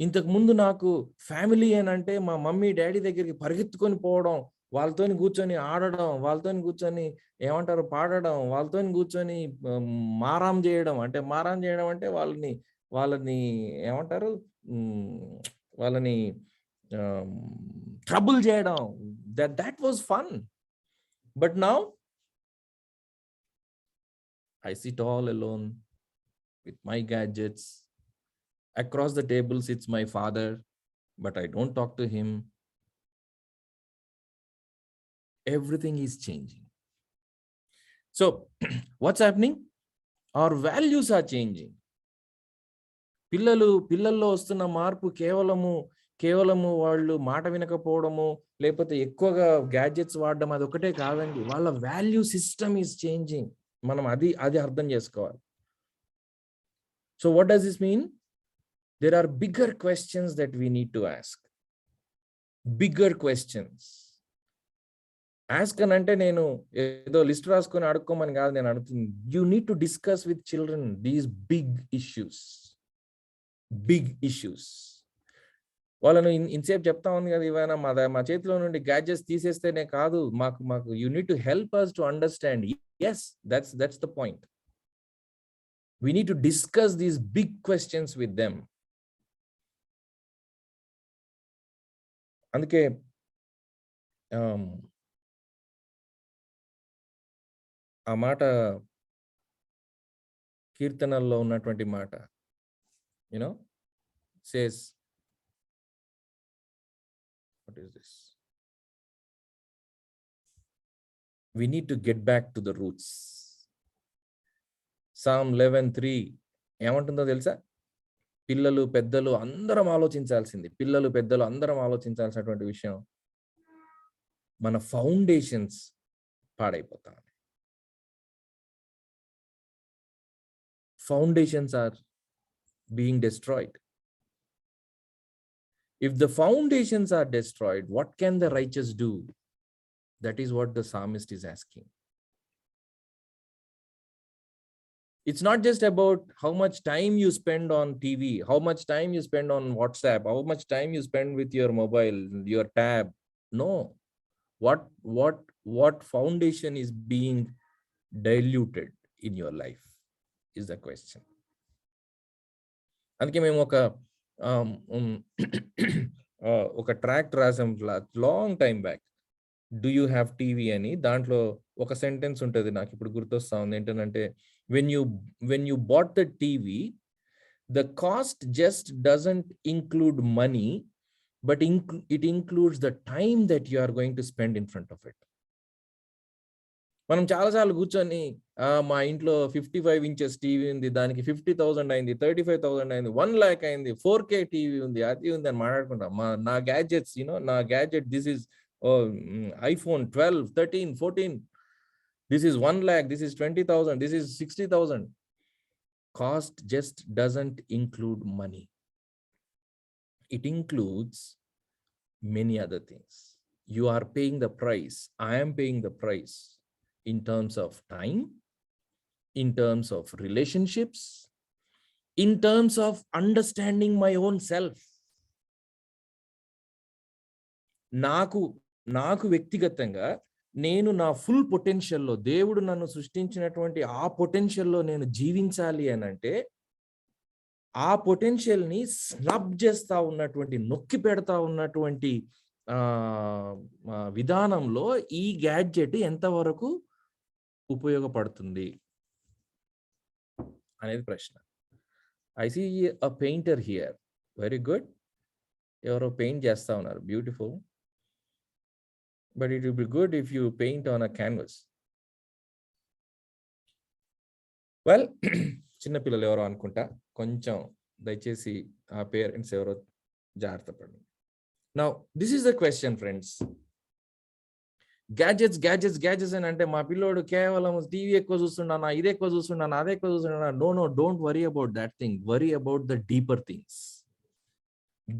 ఇంతకు ముందు నాకు family అంటే మా mummy daddy దగ్గరికి పరిగెత్తుకొని పోవడం, వాళ్ళతో కూర్చొని ఆడడం, వాళ్ళతో కూర్చొని ఏమంటారు పాడడం, వాళ్ళతో కూర్చొని మారం చేయడం అంటే వాళ్ళని ఏమంటారు వాళ్ళని trouble చేయడం, that was fun. But now I sit all alone with my gadgets. Across the table sits my father, but I don't talk to him. Everything is changing. So what's happening? Our values are changing. పిల్లల్లో వస్తున్న మార్పు కేవలము వాళ్ళు మాట వినకపోవడము, లేకపోతే ఎక్కువగా gadgets వాడడం అది ఒకటే కాదండి. వాళ్ళ వాల్యూ సిస్టమ్ ఈజ్ చేంజింగ్. మనం అది అర్థం చేసుకోవాలి. So what does this mean? There are bigger questions that we need to ask. Bigger questions ask అని అంటే నేను ఏదో లిస్ట్ రాసుకొని అడుక్కోమని కాదు నేను అడుగుతుంది. You need to discuss with children these big issues. వాళ్ళను ఇన్సేపు చెప్తా ఉంది కదా ఇవైనా మా చేతిలో నుండి గ్యాడ్జెట్స్ తీసేస్తేనే కాదు, మాకు you need to help us to understand. yes, that's the point. We need to discuss these big questions with them. అందుకే ఆ మాట కీర్తనల్లో ఉన్నటువంటి మాట, you know, says, what is this? We need to get back to the roots. Psalm 11:3 ఏమంటుందో తెలుసా? పిల్లలు పెద్దలు అందరం ఆలోచించాల్సినటువంటి విషయం, మన ఫౌండేషన్స్ పాడైపోతాయి. Foundations are being destroyed. If the foundations are destroyed, what can the righteous do? That is what the psalmist is asking. It's not just about how much time you spend on TV, how much time you spend on WhatsApp, how much time you spend with your mobile, your tab. No. What foundation is being diluted in your life is the question. అందుకే మేము ఒక tract రాసాం long time back, do you have TV అని. దాంట్లో ఒక sentence ఉంటుంది నాకు ఇప్పుడు గుర్తొస్తా ఉంది, ఏంటంటే when you bought the TV, the cost just doesn't include money, but it includes the time that you are going to spend in front of it. మనం చాలాసార్లు కూర్చొని మా ఇంట్లో 55 inches టీవీ ఉంది, దానికి 50,000 అయింది, 35,000 అయింది, 1 lakh అయింది, 4K టీవీ ఉంది, అది ఉంది అని మాట్లాడుకుంటాం. నా గ్యాడ్జెట్స్, నా gadget this is iPhone 12, 13, 14, this is 1 lakh, this is 20,000, this is 60,000. Cost just doesn't include money. It includes many other things. You are paying the price. I am paying the price in terms of time, in terms of relationships, in terms of understanding my own self. నాకు నాకు వ్యక్తిగతంగా నేను నా full పొటెన్షియల్లో, దేవుడు నన్ను సృష్టించినటువంటి ఆ పొటెన్షియల్లో నేను జీవించాలి అని అంటే, ఆ పొటెన్షియల్ని స్నబ్ చేస్తా ఉన్నటువంటి, నొక్కి పెడతా ఉన్నటువంటి విధానంలో ఈ గ్యాడ్జెట్ ఎంతవరకు ఉపయోగపడుతుంది అనేది ప్రశ్న. I see a painter here. Very good. ఎవరో పెయింట్ చేస్తా ఉన్నారు. Beautiful. But it will be good if you paint on a canvas. Well, చిన్నపిల్లలు ఎవరో అనుకుంటా, కొంచెం దయచేసి ఆ పేరెంట్స్ ఎవరో జాగ్రత్త పడండి. Now this is the question friends. Gadgets gadgets gadgets అని అంటే మా పిల్లోడు కేవలం టీవీ ఎక్కువ చూస్తున్నానా, ఇది ఎక్కువ చూస్తున్నానా, అదే ఎక్కువ చూస్తున్నానా. No, don't worry about that thing. Worry about the deeper things.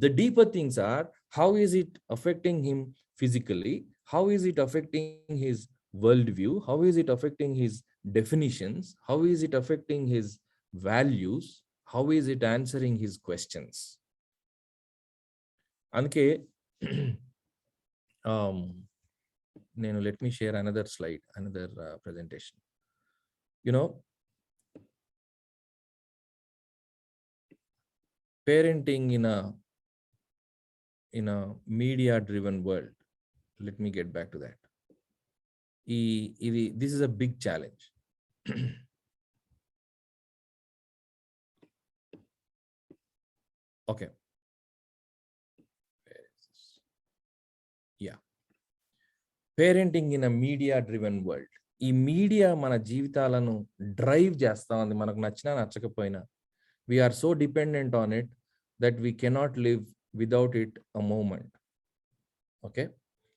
The deeper things are, how is it affecting him physically? How is it affecting his worldview? How is it affecting his definitions? How is it affecting his values? How is it answering his questions? Anke, let me share another slide, another presentation. You know, parenting in a media driven world. Let me get back to that. This is a big challenge. Okay. Yeah. Parenting in a media driven world. ఈ media మన జీవితాలను drive చేస్తా ఉంది. మనకు నచ్చినా నచ్చకపోయినా, we are so dependent on it that we cannot live without it a moment. Okay,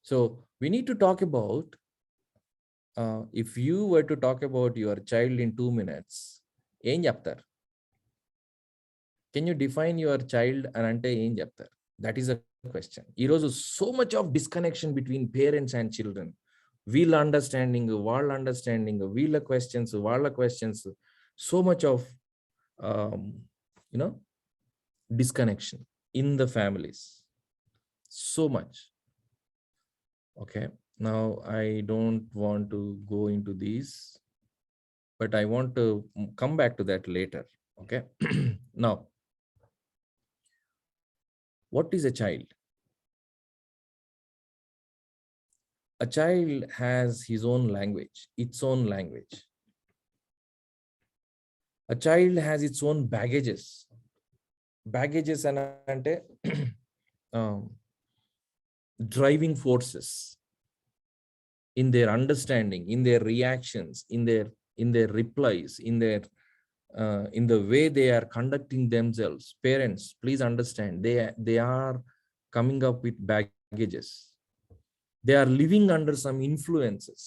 so we need to talk about, if you were to talk about your child in 2 minutes, em cheptaru? Can you define your child and ante em cheptaru? That is a question. Ee roju so much of disconnection between parents and children. We'll understanding, వాళ్ళ understanding, వీళ్ళ questions, వాళ్ళ questions, so much of disconnection in the families. So much. Okay, now I don't want to go into these, but I want to come back to that later. Okay. Now, what is a child? A child has his own language, its own language. A child has its own baggages. Baggages and ante driving forces in their understanding, in their reactions, in their replies, in the way they are conducting themselves. Parents, please understand, they are coming up with baggages. They are living under some influences.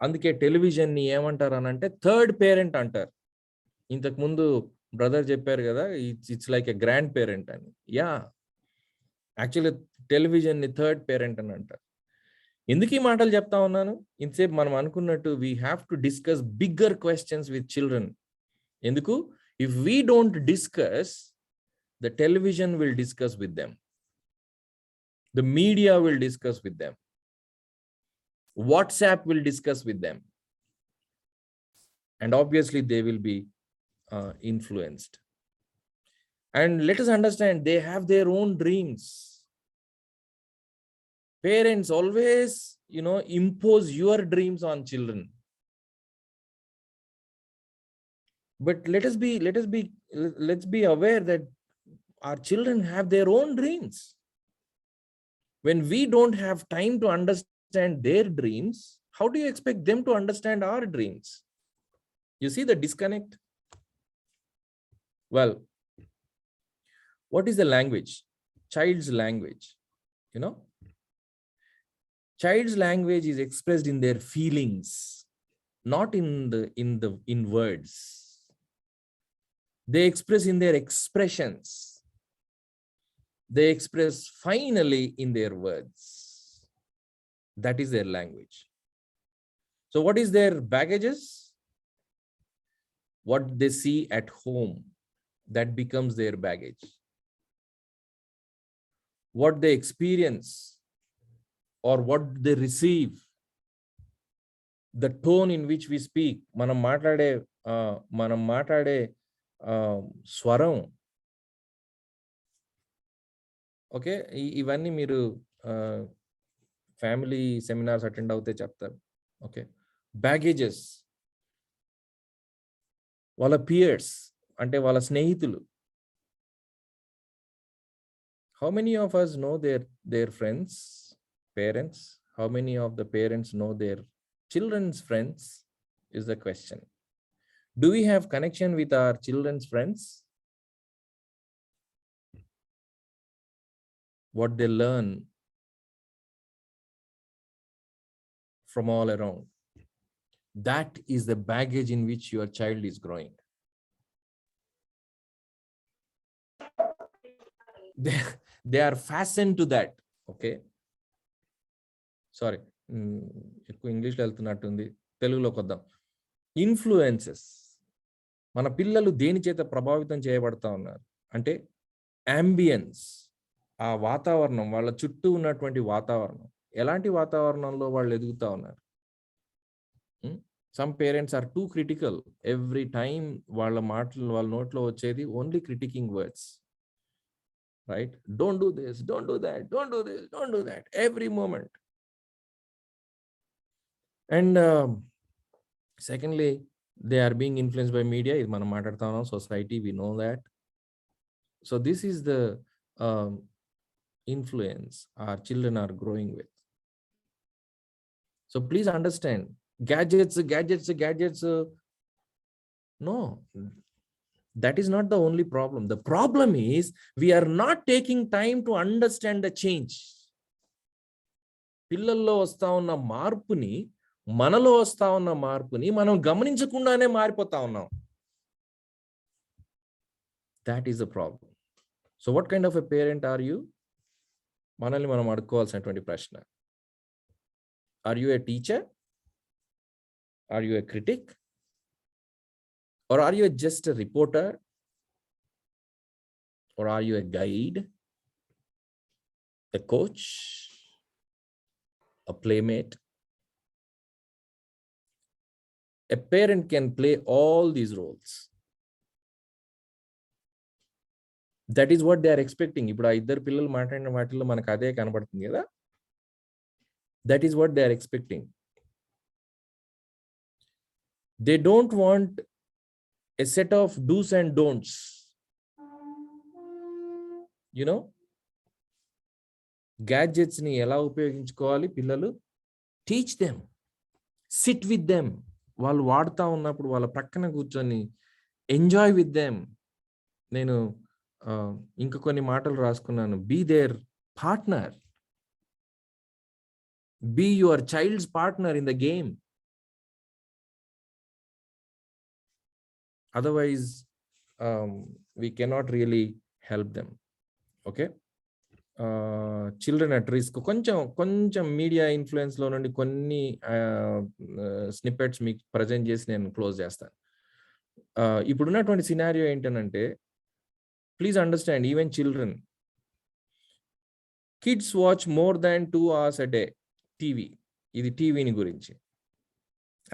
అందుకే television ని ఏమంటారు అని అంటే third parent అంటారు. ఇంతకు ముందు brother చెప్పారు కదా, it's like a grand parent అని. యా, యాక్చువల్లీ టెలివిజన్ ని థర్డ్ పేరెంట్ అని అంటారు. ఎందుకు ఈ మాటలు చెప్తా ఉన్నాను? ఇంతసేపు మనం అనుకున్నట్టు we have to discuss bigger questions with children. ఎందుకు? If we don't discuss, the television will discuss with them, the media will discuss with them, WhatsApp will discuss with them, and obviously they will be influenced. And let us understand, they have their own dreams. Parents always, impose your dreams on children. But let's be aware that our children have their own dreams. When we don't have time to understand their dreams, how do you expect them to understand our dreams? You see the disconnect? Well, what is the language? Child's language. Child's language is expressed in their feelings, not in words. They express in their expressions. They express finally in their words. That is their language. So what is their baggages? What they see at home, that becomes their baggage. What they experience or what they receive, the tone in which we speak, మనం మాట్లాడే స్వరం, okay, ఇవన్నీ మీరు family seminars attend అవుతే చెప్తారు. Okay, baggages, వాళ్ళ Pierce అంటే వాళ్ళ స్నేహితులు. How many of us know their friends, parents? How many of the parents know their children's friends is the question. Do we have connection with our children's friends? What they learn from all around. That is the baggage in which your child is growing. They are fastened to that. Okay, sorry, ఎక్కువ ఇంగ్లీష్లో వెళ్తున్నట్టుంది, తెలుగులోకి వద్దాం. Influences. మన పిల్లలు దేని చేత ప్రభావితం చేయబడతా ఉన్నారు అంటే అంబియన్స్, ఆ వాతావరణం, వాళ్ళ చుట్టూ ఉన్నటువంటి వాతావరణం, ఎలాంటి వాతావరణంలో వాళ్ళు ఎదుగుతా ఉన్నారు. Some parents are too critical. Every time వాళ్ళ మాటలు, వాళ్ళ నోట్లో వచ్చేది only critiquing words, right? Don't do this, don't do that, don't do this, don't do that, every moment. And secondly, they are being influenced by media. Is manam maatladta unnam, society, we know that. So this is the influence our children are growing with. So please understand, gadgets, no, that is not the only problem. The problem is we are not taking time to understand the change. పిల్లల్లో వస్తా ఉన్న మార్పుని, మనలో వస్తా ఉన్న మార్పుని మనం గమనించకుండానే మారిపోతా ఉన్నాం. That is the problem. So what kind of a parent are you? మనల్ని మనం అడుక్కోవాల్సినటువంటి ప్రశ్న. Are you a teacher? Are you a critic? Or are you just a reporter? Or are you a guide, a coach, a playmate? A parent can play all these roles. That is what they are expecting. ఇప్పుడు ఆ ఇద్దరు పిల్లలు మాట్లాడిన వాటిల్లో మనకు అదే కనబడుతుంది కదా. That is what they are expecting. They don't want a set of do's and don'ts. You know, gadgets ni ఎలా ఉపయోగించుకోవాలి పిల్లలు, teach them, sit with them. వాళ్ళు వాడుతూ ఉన్నప్పుడు వాళ్ళ ప్రక్కన కూర్చొని ఎంజాయ్ విత్ దెమ్. నేను ఇంకా కొన్ని మాటలు రాసుకున్నాను. Be there partner, be your child's partner in the game. Otherwise, we cannot really help them. Okay, children at risk. కొంచెం మీడియా ఇన్ఫ్లుయెన్స్ లో నుండి కొన్ని స్నిప్పెట్స్ మీకు ప్రజెంట్ చేసి నేను క్లోజ్ చేస్తాను. ఇప్పుడున్నటువంటి సినారియో ఏంటంటే, please understand, even children, kids watch more than 2 hours a day TV. ఇది టీవీని గురించి.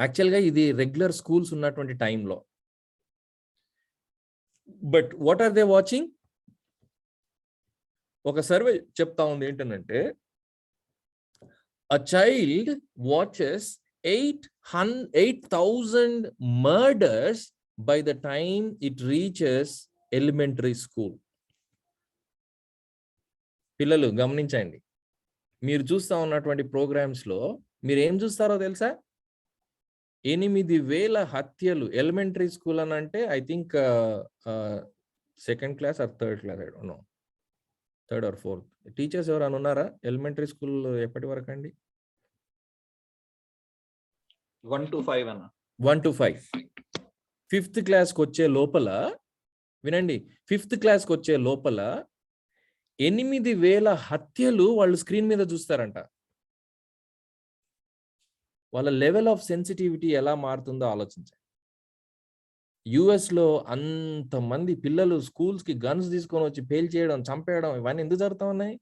యాక్చువల్గా ఇది రెగ్యులర్ స్కూల్స్ ఉన్నటువంటి టైంలో. But what are they watching? ఒక సర్వే చెప్తా ఉంది ఏంటంటే, a child watches 8,000 murders by the time it reaches elementary school. పిల్లలు గమనించండి, మీరు చూస్తా ఉన్నటువంటి ప్రోగ్రామ్స్ లో మీరు ఏం చూస్తారో తెలుసా? 8,000 హత్యలు. ఎలిమెంటరీ స్కూల్ అని అంటే I think 2nd class or 3rd class, I don't know, 3rd or 4th. Teachers ఎవరైనా ఉన్నారా? ఎలిమెంటరీ స్కూల్ ఎప్పటి వరకు అండి? 1 to 5 అన్న. 1 to 5. 5th క్లాస్కి వచ్చే లోపల, వినండి, 5th క్లాస్కి వచ్చే లోపల 8,000 హత్యలు వాళ్ళు స్క్రీన్ మీద చూస్తారంట. వాళ్ళ లెవెల్ ఆఫ్ సెన్సిటివిటీ ఎలా మారుతుందో ఆలోచించండి. US లో అంతమంది పిల్లలు స్కూల్స్ కి గన్స్ తీసుకొని వచ్చి పేల్ చేయడం, చంపేయడం, ఇవన్నీ ఎందుకు జరుగుతూ ఉన్నాయి?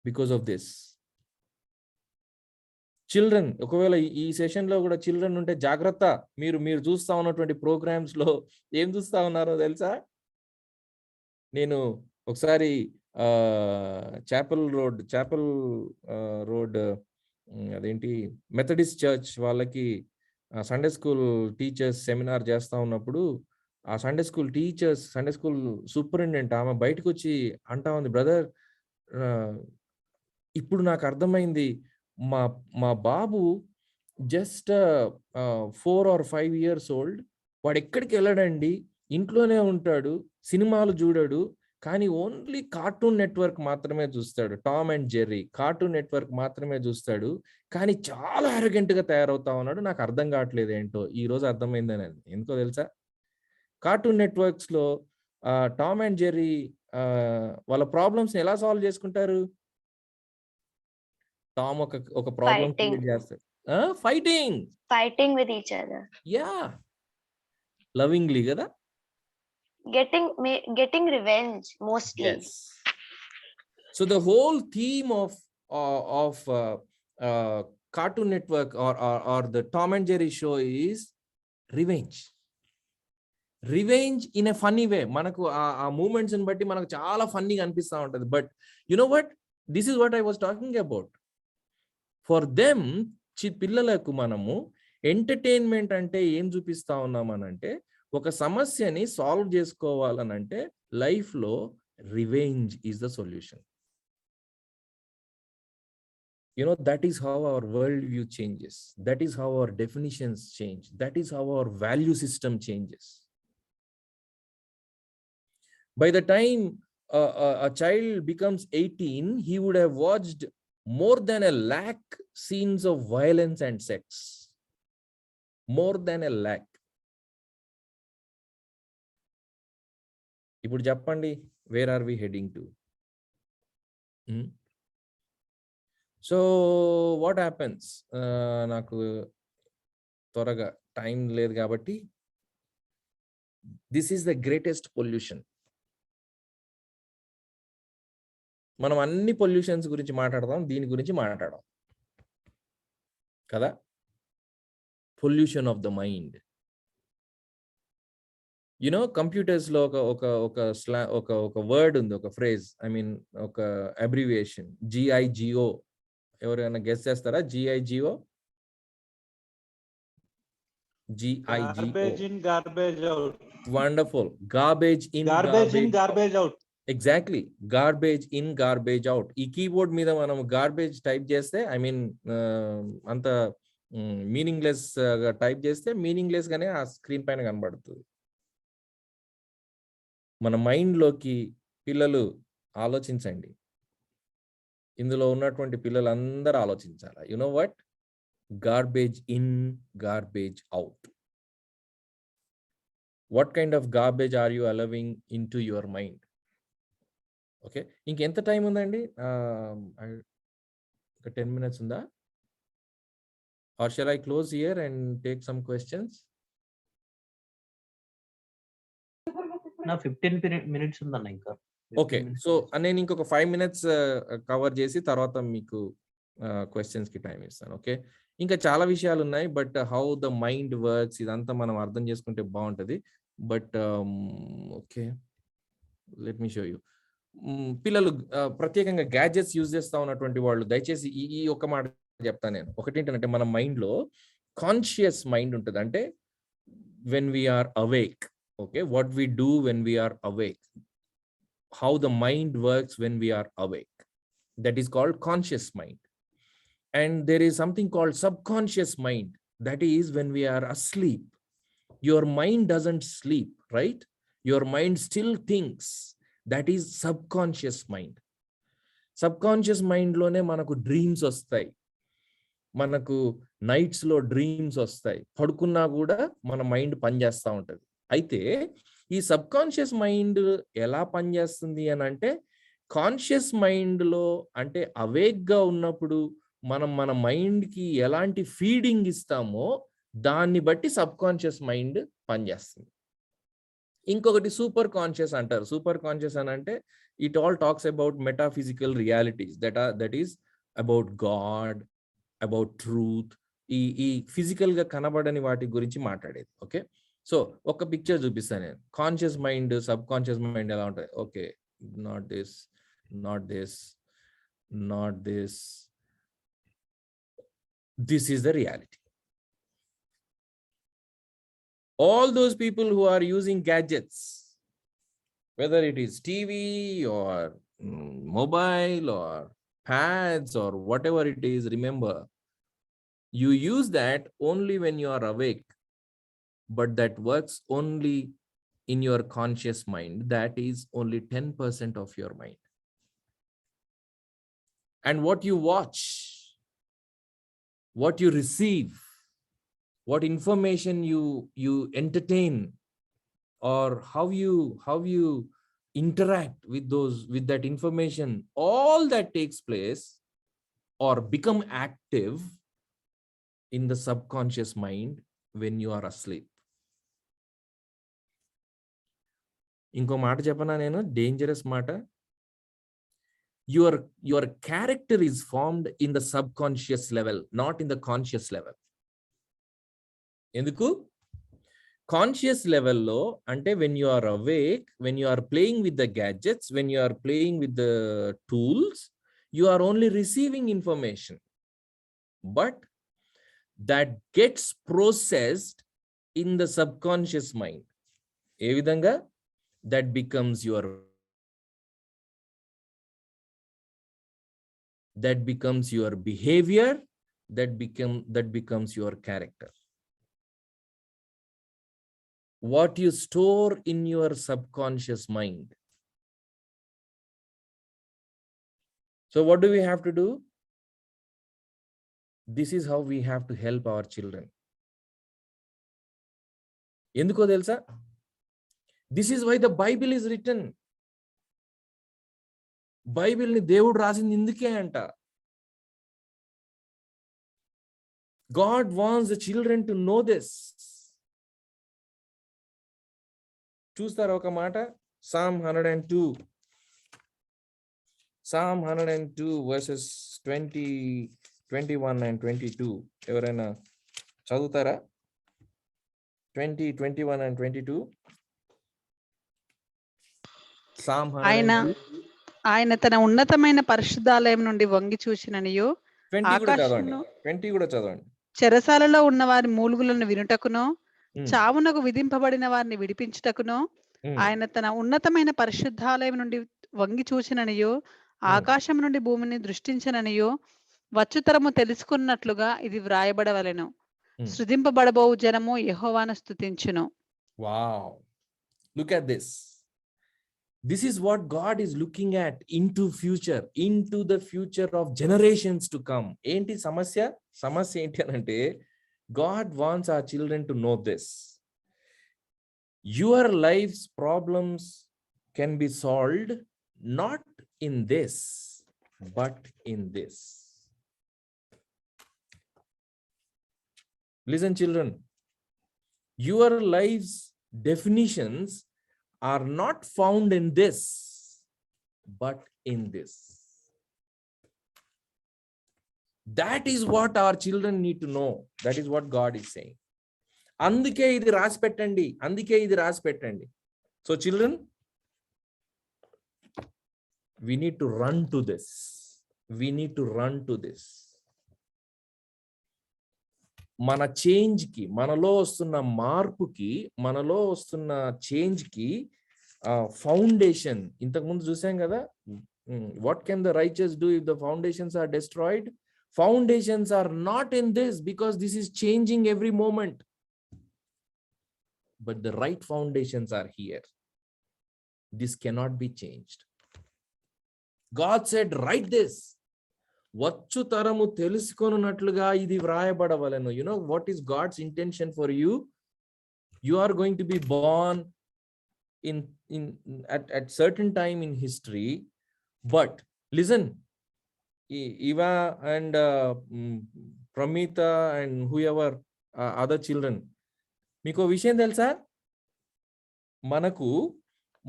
Because of this. చిల్డ్రన్, ఒకవేళ ఈ సెషన్లో కూడా చిల్డ్రన్ ఉంటే జాగ్రత్త. మీరు చూస్తా ఉన్నటువంటి ప్రోగ్రామ్స్లో ఏం చూస్తా ఉన్నారో తెలుసా? నేను ఒకసారి చాపెల్ రోడ్ అదేంటి మెథడిస్ట్ చర్చ్ వాళ్ళకి సండే స్కూల్ టీచర్స్ సెమినార్ చేస్తా ఉన్నప్పుడు ఆ సండే స్కూల్ సూపరింటెండెంట్ ఆమె బయటకు వచ్చి అంటా ఉంది, బ్రదర్ ఇప్పుడు నాకు అర్థమైంది, మా బాబు జస్ట్ 4 or 5 years old, వాడు ఎక్కడికి వెళ్ళాడండి, ఇంట్లోనే ఉంటాడు, సినిమాలు చూడడు, కానీ ఓన్లీ కార్టూన్ నెట్వర్క్ మాత్రమే చూస్తాడు, Tom and Jerry cartoon network మాత్రమే చూస్తాడు, కానీ చాలా అరగెంట్గా తయారవుతా ఉన్నాడు, నాకు అర్థం కావట్లేదు ఏంటో. ఈ రోజు అర్థమైందని. ఎందుకో తెలుసా? కార్టూన్ నెట్వర్క్స్లో టామ్ అండ్ జెర్రీ వాళ్ళ ప్రాబ్లమ్స్ని ఎలా సాల్వ్ చేసుకుంటారు? టామ్ ఒక ప్రాబ్లం క్రియేట్ చేస్తాడు, fighting with each other. Yeah, lovingly కదా, getting revenge mostly. yes. So the whole theme of Cartoon Network or the Tom and Jerry show is revenge in a funny way. Manaku ఆ moments ని బట్టి మనకు చాలా ఫన్నీగా అనిపిస్తూ ఉంటుంది. But you know what, this is what I was talking about. For them, పిల్లలకు మనము ఎంటర్టైన్మెంట్ అంటే ఏం చూపిస్తా ఉన్నామనంటే, ఒక సమస్యని సాల్వ్ చేసుకోవాలనంటే లైఫ్లో revenge is the solution. that is how our world view changes. That is how our definitions change. That is how our value system changes. By the time a child becomes 18, he would have watched more than 100,000 scenes of violence and sex. More than 100,000. ఇప్పుడు చెప్పండి, where are we heading to? So what happens, నాకు త్వరగా time లేదు కాబట్టి, this is the greatest pollution. మనం అన్ని pollutions గురించి మాట్లాడదాం, దీని గురించి మాట్లాడదాం కదా. Pollution of the mind. Computers లో ఒక వర్డ్ ఉంది, ఒక ఫ్రేజ్, ఐ మీన్ ఒక అబ్రివియేషన్, GIGO. ఎవరైనా గెస్ చేస్తారా? GIGO. Garbage in, garbage out. Wonderful. Garbage in, garbage out. Exactly, garbage in, garbage out. ఈ కీబోర్డ్ మీద మనం గార్బేజ్ టైప్ చేస్తే, ఐ మీన్ అంత మీనింగ్లెస్ గా టైప్ చేస్తే మీనింగ్లెస్ గానే ఆ స్క్రీన్ పైన కనబడుతుంది. మన మైండ్లోకి పిల్లలు ఆలోచించండి, ఇందులో ఉన్నటువంటి పిల్లలు అందరూ ఆలోచించాలి. You know what, garbage in, garbage out. What kind of garbage are you allowing into your mind? Okay, ఇంకెంత టైం ఉందండి? ఒక 10 minutes ఉందా? Or shall I close here and take some questions? నా 15 minutes ఉందన్న ఇంకా. Okay, so నేను ఇంకొక 5 minutes cover చేసి తర్వాత మీకు క్వశ్చన్స్ కి టైం ఇస్తాను. ఓకే, ఇంకా చాలా విషయాలు ఉన్నాయి, but how the mind works ఇదంతా మనం అర్థం చేసుకుంటే బాగుంటుంది. But okay, let me show you. పిల్లలు ప్రత్యేకంగా గ్యాడ్జెట్స్ యూజ్ చేస్తా ఉన్నటువంటి వాళ్ళు దయచేసి ఈ ఒక్క మాట చెప్తాను నేను. ఒకటి ఏంటంటే, మన మైండ్లో కాన్షియస్ మైండ్ ఉంటుంది. అంటే when we're awake, okay, what we do when we're awake, how the mind works when we are awake, that is called conscious mind. And there is something called subconscious mind, that is when we are asleep. Your mind doesn't sleep, right? Your mind still thinks. That is subconscious mind. Subconscious mind lone manaku dreams vastayi, manaku nights lo dreams vastayi, padukunna kuda mana mind pani chesta untadi. అయితే ఈ sub conscious mind ఎలా పనిచేస్తుంది అని అంటే, conscious మైండ్లో అంటే అవేక్గా ఉన్నప్పుడు మనం మన మైండ్కి ఎలాంటి ఫీడింగ్ ఇస్తామో దాన్ని బట్టి సబ్ కాన్షియస్ మైండ్ పనిచేస్తుంది. ఇంకొకటి సూపర్ కాన్షియస్ అంటారు. సూపర్ కాన్షియస్ అని అంటే it all talks about metaphysical realities that is about God, about truth. ఈ ఫిజికల్ గా కనబడని వాటి గురించి మాట్లాడేది. ఓకే, సో ఒక పిక్చర్ చూపిస్తాను నేను. Conscious mind, sub conscious mind ఎలా ఉంటుంది? Okay, not this, not this, not this. This is the reality. All those people who are using gadgets, whether it is TV or mobile or pads or whatever it is, remember, you use that only when you are awake, but that works only in your conscious mind. That is only 10% of your mind. And what you watch, what you receive, what information you entertain, or how you interact with that information, all that takes place or become active in the subconscious mind when you are asleep. ఇంకో మాట చెప్పనా నేను, dangerous మాట. your character is formed in the subconscious level, not in the conscious level. ఎందుకు? Conscious లెవెల్లో అంటే when you are awake, when you are playing with the gadgets, when you are playing with the tools, you are only receiving information, but that gets processed in the subconscious mind. ఏ విధంగా? That becomes your behavior, that becomes your character. What you store in your subconscious mind. So what do we have to do? This is how we have to help our children. ఎందుకో తెలుసా? This is why the Bible is written. Bible ని దేవుడు రాసింది ఇందుకే అంట. God wants the children to know this. చూస్తారా ఒక మాట? Psalm 102 verses 20, 21 and 22. ఎవరైనా చదువుతారా? 20, 21 and 22. Psalm 102. ఆయన తన ఉన్నతమైన పరిశుద్ధాలయం నుండి వంగి చూసిననియు, 20 కూడా చదవండి. చెరసాలలో ఉన్న వారి మూలుగులను వినుటకును, చావునకు విధింపబడిన వారిని విడిపించుటకును, ఆయన తన ఉన్నతమైన పరిశుద్ధాలయం నుండి వంగి చూసిననియు, ఆకాశం నుండి భూమిని దృష్టించననియు వచ్చుతరము తెలుసుకున్నట్లుగా ఇది వ్రాయబడవలెను. సృజింపబడబోవు జనము యెహోవాను స్తుతించును. Wow, look at this. This is what God is looking at into the future of generations to come. ఏంటి సమస్య? సమస్య ఏంటి అంటే God wants our children to know this. Your life's problems can be solved not in this, but in this. Listen, children. Your life's definitions are not found in this, but in this. That is what our children need to know. That is what God is saying. అందుకే ఇది రాసి పెట్టండి. So children, we need to run to this. మన change కి, మనలో వస్తున్న మార్పుకి, మనలో వస్తున్న చేంజ్ కి ఫౌండేషన్ ఇంతకుముందు చూసాం కదా. What can the righteous do if the foundations are destroyed? Foundations are not in this, because this is changing every moment. But the right foundations are here. This cannot be changed. God said, write this. వచ్చు తరము తెలుసుకొనున్నట్లుగా ఇది వ్రాయబడవలెను. You know what is God's intention for you? You are going to be born at certain time in history, but listen, Eva and Pramita and whoever other children, మీకు విషయం తెలుసా?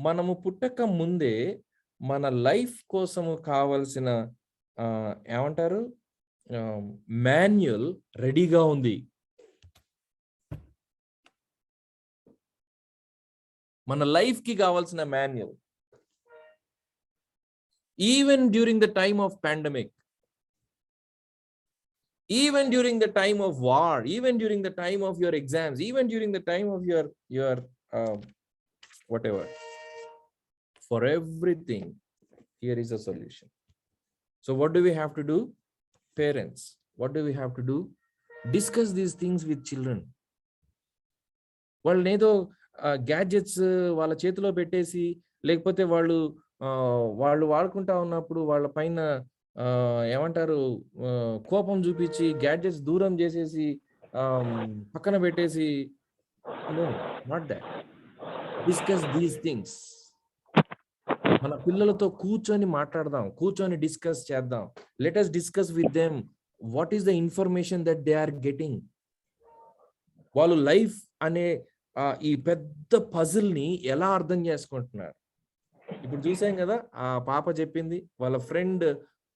మనము పుట్టక ముందే మన లైఫ్ కోసము కావలసిన ఏమంటారు మాన్యువల్ రెడీగా ఉంది. మన లైఫ్ కి కావాల్సిన manual. Even during the time of pandemic, even during the time of war, even during the time of your exams, even during the time of your whatever, for everything here is a solution. So what do we have to do? Parents, what do we have to do? Discuss these things with children. వాళ్ళనేదో gadgets వాళ్ళ చేతిలో పెట్టేసి, లేకపోతే వాళ్ళు వాడుకుంటా ఉన్నప్పుడు వాళ్ళ పైన ఏమంటారు కోపం చూపించి గ్యాడ్జెట్స్ దూరం చేసేసి పక్కన పెట్టేసి, no, not that. Discuss these things. మన పిల్లలతో కూర్చొని మాట్లాడదాం, కూర్చొని డిస్కస్ చేద్దాం. Let us discuss with them what is the information that they are getting. వాళ్ళు లైఫ్ అనే ఈ పెద్ద పజిల్ ని ఎలా అర్థం చేసుకుంటున్నారు. ఇప్పుడు చూసాం కదా, ఆ పాప చెప్పింది వాళ్ళ friend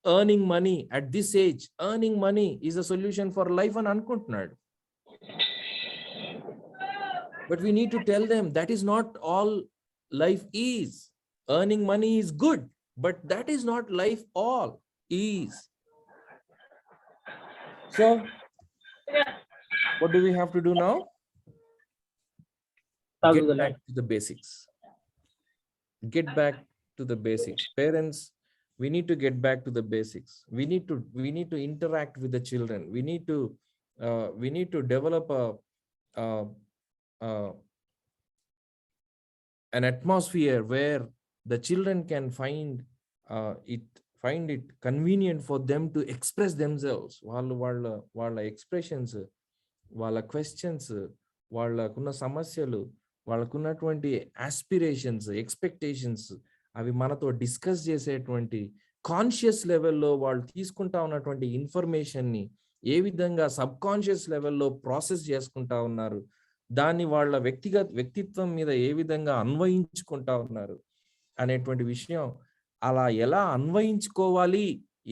earning money at this age, earning money is a solution for life అని అనుకుంటున్నాడు. But we need to tell them that is not all life is. Earning money is good, but that is not life all is. So what do we have to do now? Get back to the basics. Get back to the basics. Parents, we need to get back to the basics. We need to interact with the children. We need to develop an atmosphere where the children can find it convenient for them to express themselves. వాళ్ళ expressions, వాళ్ళ questions, వాళ్ళకున్న సమస్యలు, వాళ్ళకున్నటువంటి aspirations, expectations, అవి మనతో discuss చేసేటువంటి conscious లెవెల్లో వాళ్ళు తీసుకుంటా ఉన్నటువంటి ఇన్ఫర్మేషన్ని ఏ విధంగా సబ్ కాన్షియస్ లెవెల్లో ప్రాసెస్ చేసుకుంటా ఉన్నారు, దాన్ని వాళ్ళ వ్యక్తిత్వం మీద ఏ విధంగా అన్వయించుకుంటా ఉన్నారు అనేటువంటి విషయం, అలా ఎలా అన్వయించుకోవాలి,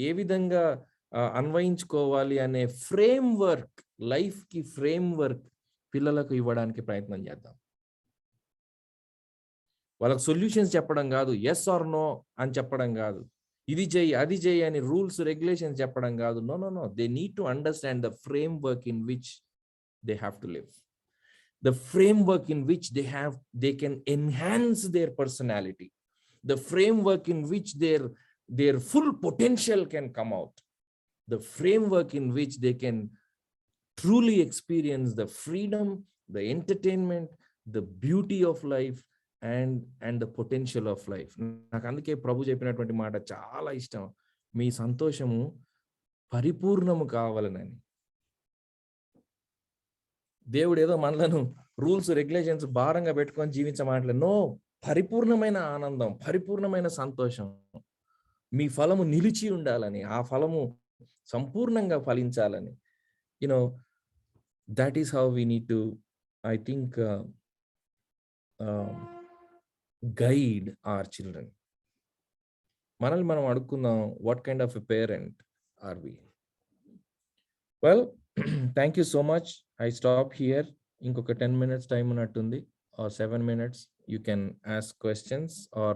ఏ విధంగా అన్వయించుకోవాలి అనే ఫ్రేమ్ వర్క్, లైఫ్ కి ఫ్రేమ్ వర్క్ పిల్లలకు ఇవ్వడానికి ప్రయత్నం చేద్దాం. వాళ్ళకి సొల్యూషన్స్ చెప్పడం కాదు, ఎస్ ఆర్ నో అని చెప్పడం కాదు, ఇది చెయ్యి అది చెయ్యి అని రూల్స్ రెగ్యులేషన్స్ చెప్పడం కాదు. No no no, they need to understand the framework in which they have to live, the framework in which they can enhance their personality, the framework in which their full potential can come out, the framework in which they can truly experience the freedom, the entertainment, the beauty of life and the potential of life. నాకు అందుకే ప్రభు చెప్పినటువంటి మాట చాలా ఇష్టం, మీ సంతోషము పరిపూర్ణము కావాలనని. దేవుడు ఏదో మనలను రూల్స్ రెగ్యులేషన్స్ భారంగా పెట్టుకొని జీవించమాటలే. నో, పరిపూర్ణమైన ఆనందం, పరిపూర్ణమైన సంతోషం, మీ ఫలము నిలిచి ఉండాలని, ఆ ఫలము సంపూర్ణంగా ఫలించాలని. that is how we need to, I think, guide our children. మనల్ని మనం అడుక్కుందాం, what kind of a parent are we? Well, thank you so much. I stop here. ఇంకొక 10 minutes టైం ఉన్నట్టుంది, or 7 minutes. You can ask questions or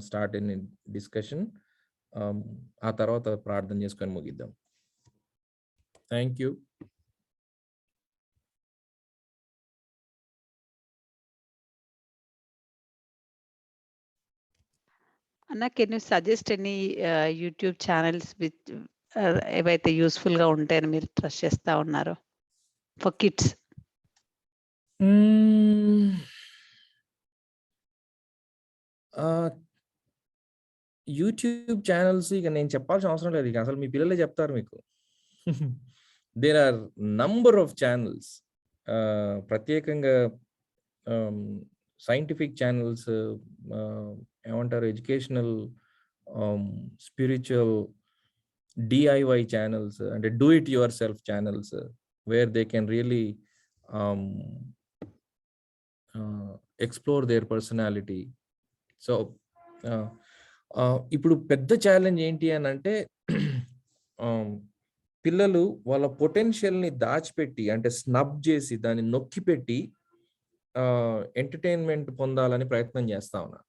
start in discussion. ఆ తర్వాత ప్రార్థన చేసుకొని ముగిద్దాం. Thank you. Anna, can you suggest any YouTube channels which ఏవైతే useful గా ఉంటాయని మీరు ట్రస్ట్ చేస్తా ఉన్నారు ఫర్ కిడ్స్? యూట్యూబ్ ఛానల్స్ ఇక నేను చెప్పాల్సిన అవసరం లేదు, ఇక అసలు మీ పిల్లలే చెప్తారు మీకు. There are number of channels, ప్రత్యేకంగా సైంటిఫిక్ ఛానల్స్, ఏమంటారు ఎడ్యుకేషనల్, స్పిరిచువల్, DIY ఛానల్స్, అంటే do it yourself channels, where they can really explore their personality. So ఇప్పుడు పెద్ద ఛాలెంజ్ ఏంటి అని అంటే పిల్లలు వాళ్ళ పొటెన్షియల్ని దాచిపెట్టి, అంటే స్నబ్ చేసి దాన్ని నొక్కి పెట్టి ఎంటర్టైన్మెంట్ పొందాలని ప్రయత్నం చేస్తా ఉన్నారు.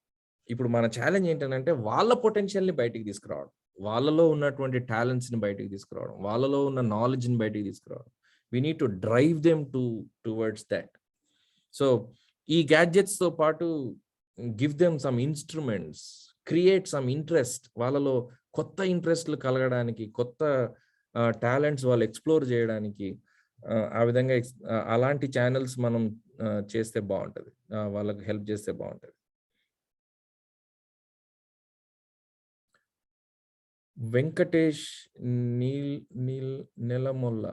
ఇప్పుడు మన ఛాలెంజ్ ఏంటంటే వాళ్ళ పొటెన్షియల్ని బయటికి తీసుకురావడం, వాళ్ళలో ఉన్నటువంటి టాలెంట్స్ని బయటికి తీసుకురావడం, వాళ్ళలో ఉన్న నాలెడ్జ్ని బయటికి తీసుకురావడం. We need to drive them towards that. So ఈ గ్యాడ్జెట్స్తో పాటు give them some instruments, create some interest, వాళ్ళలో కొత్త ఇంట్రెస్ట్లు కలగడానికి, కొత్త టాలెంట్స్ వాళ్ళు ఎక్స్ప్లోర్ చేయడానికి, ఆ విధంగా అలాంటి ఛానల్స్ మనం చేస్తే బాగుంటుంది, వాళ్ళకి హెల్ప్ చేస్తే బాగుంటుంది. వెంకటేష్ నెలమొల్ల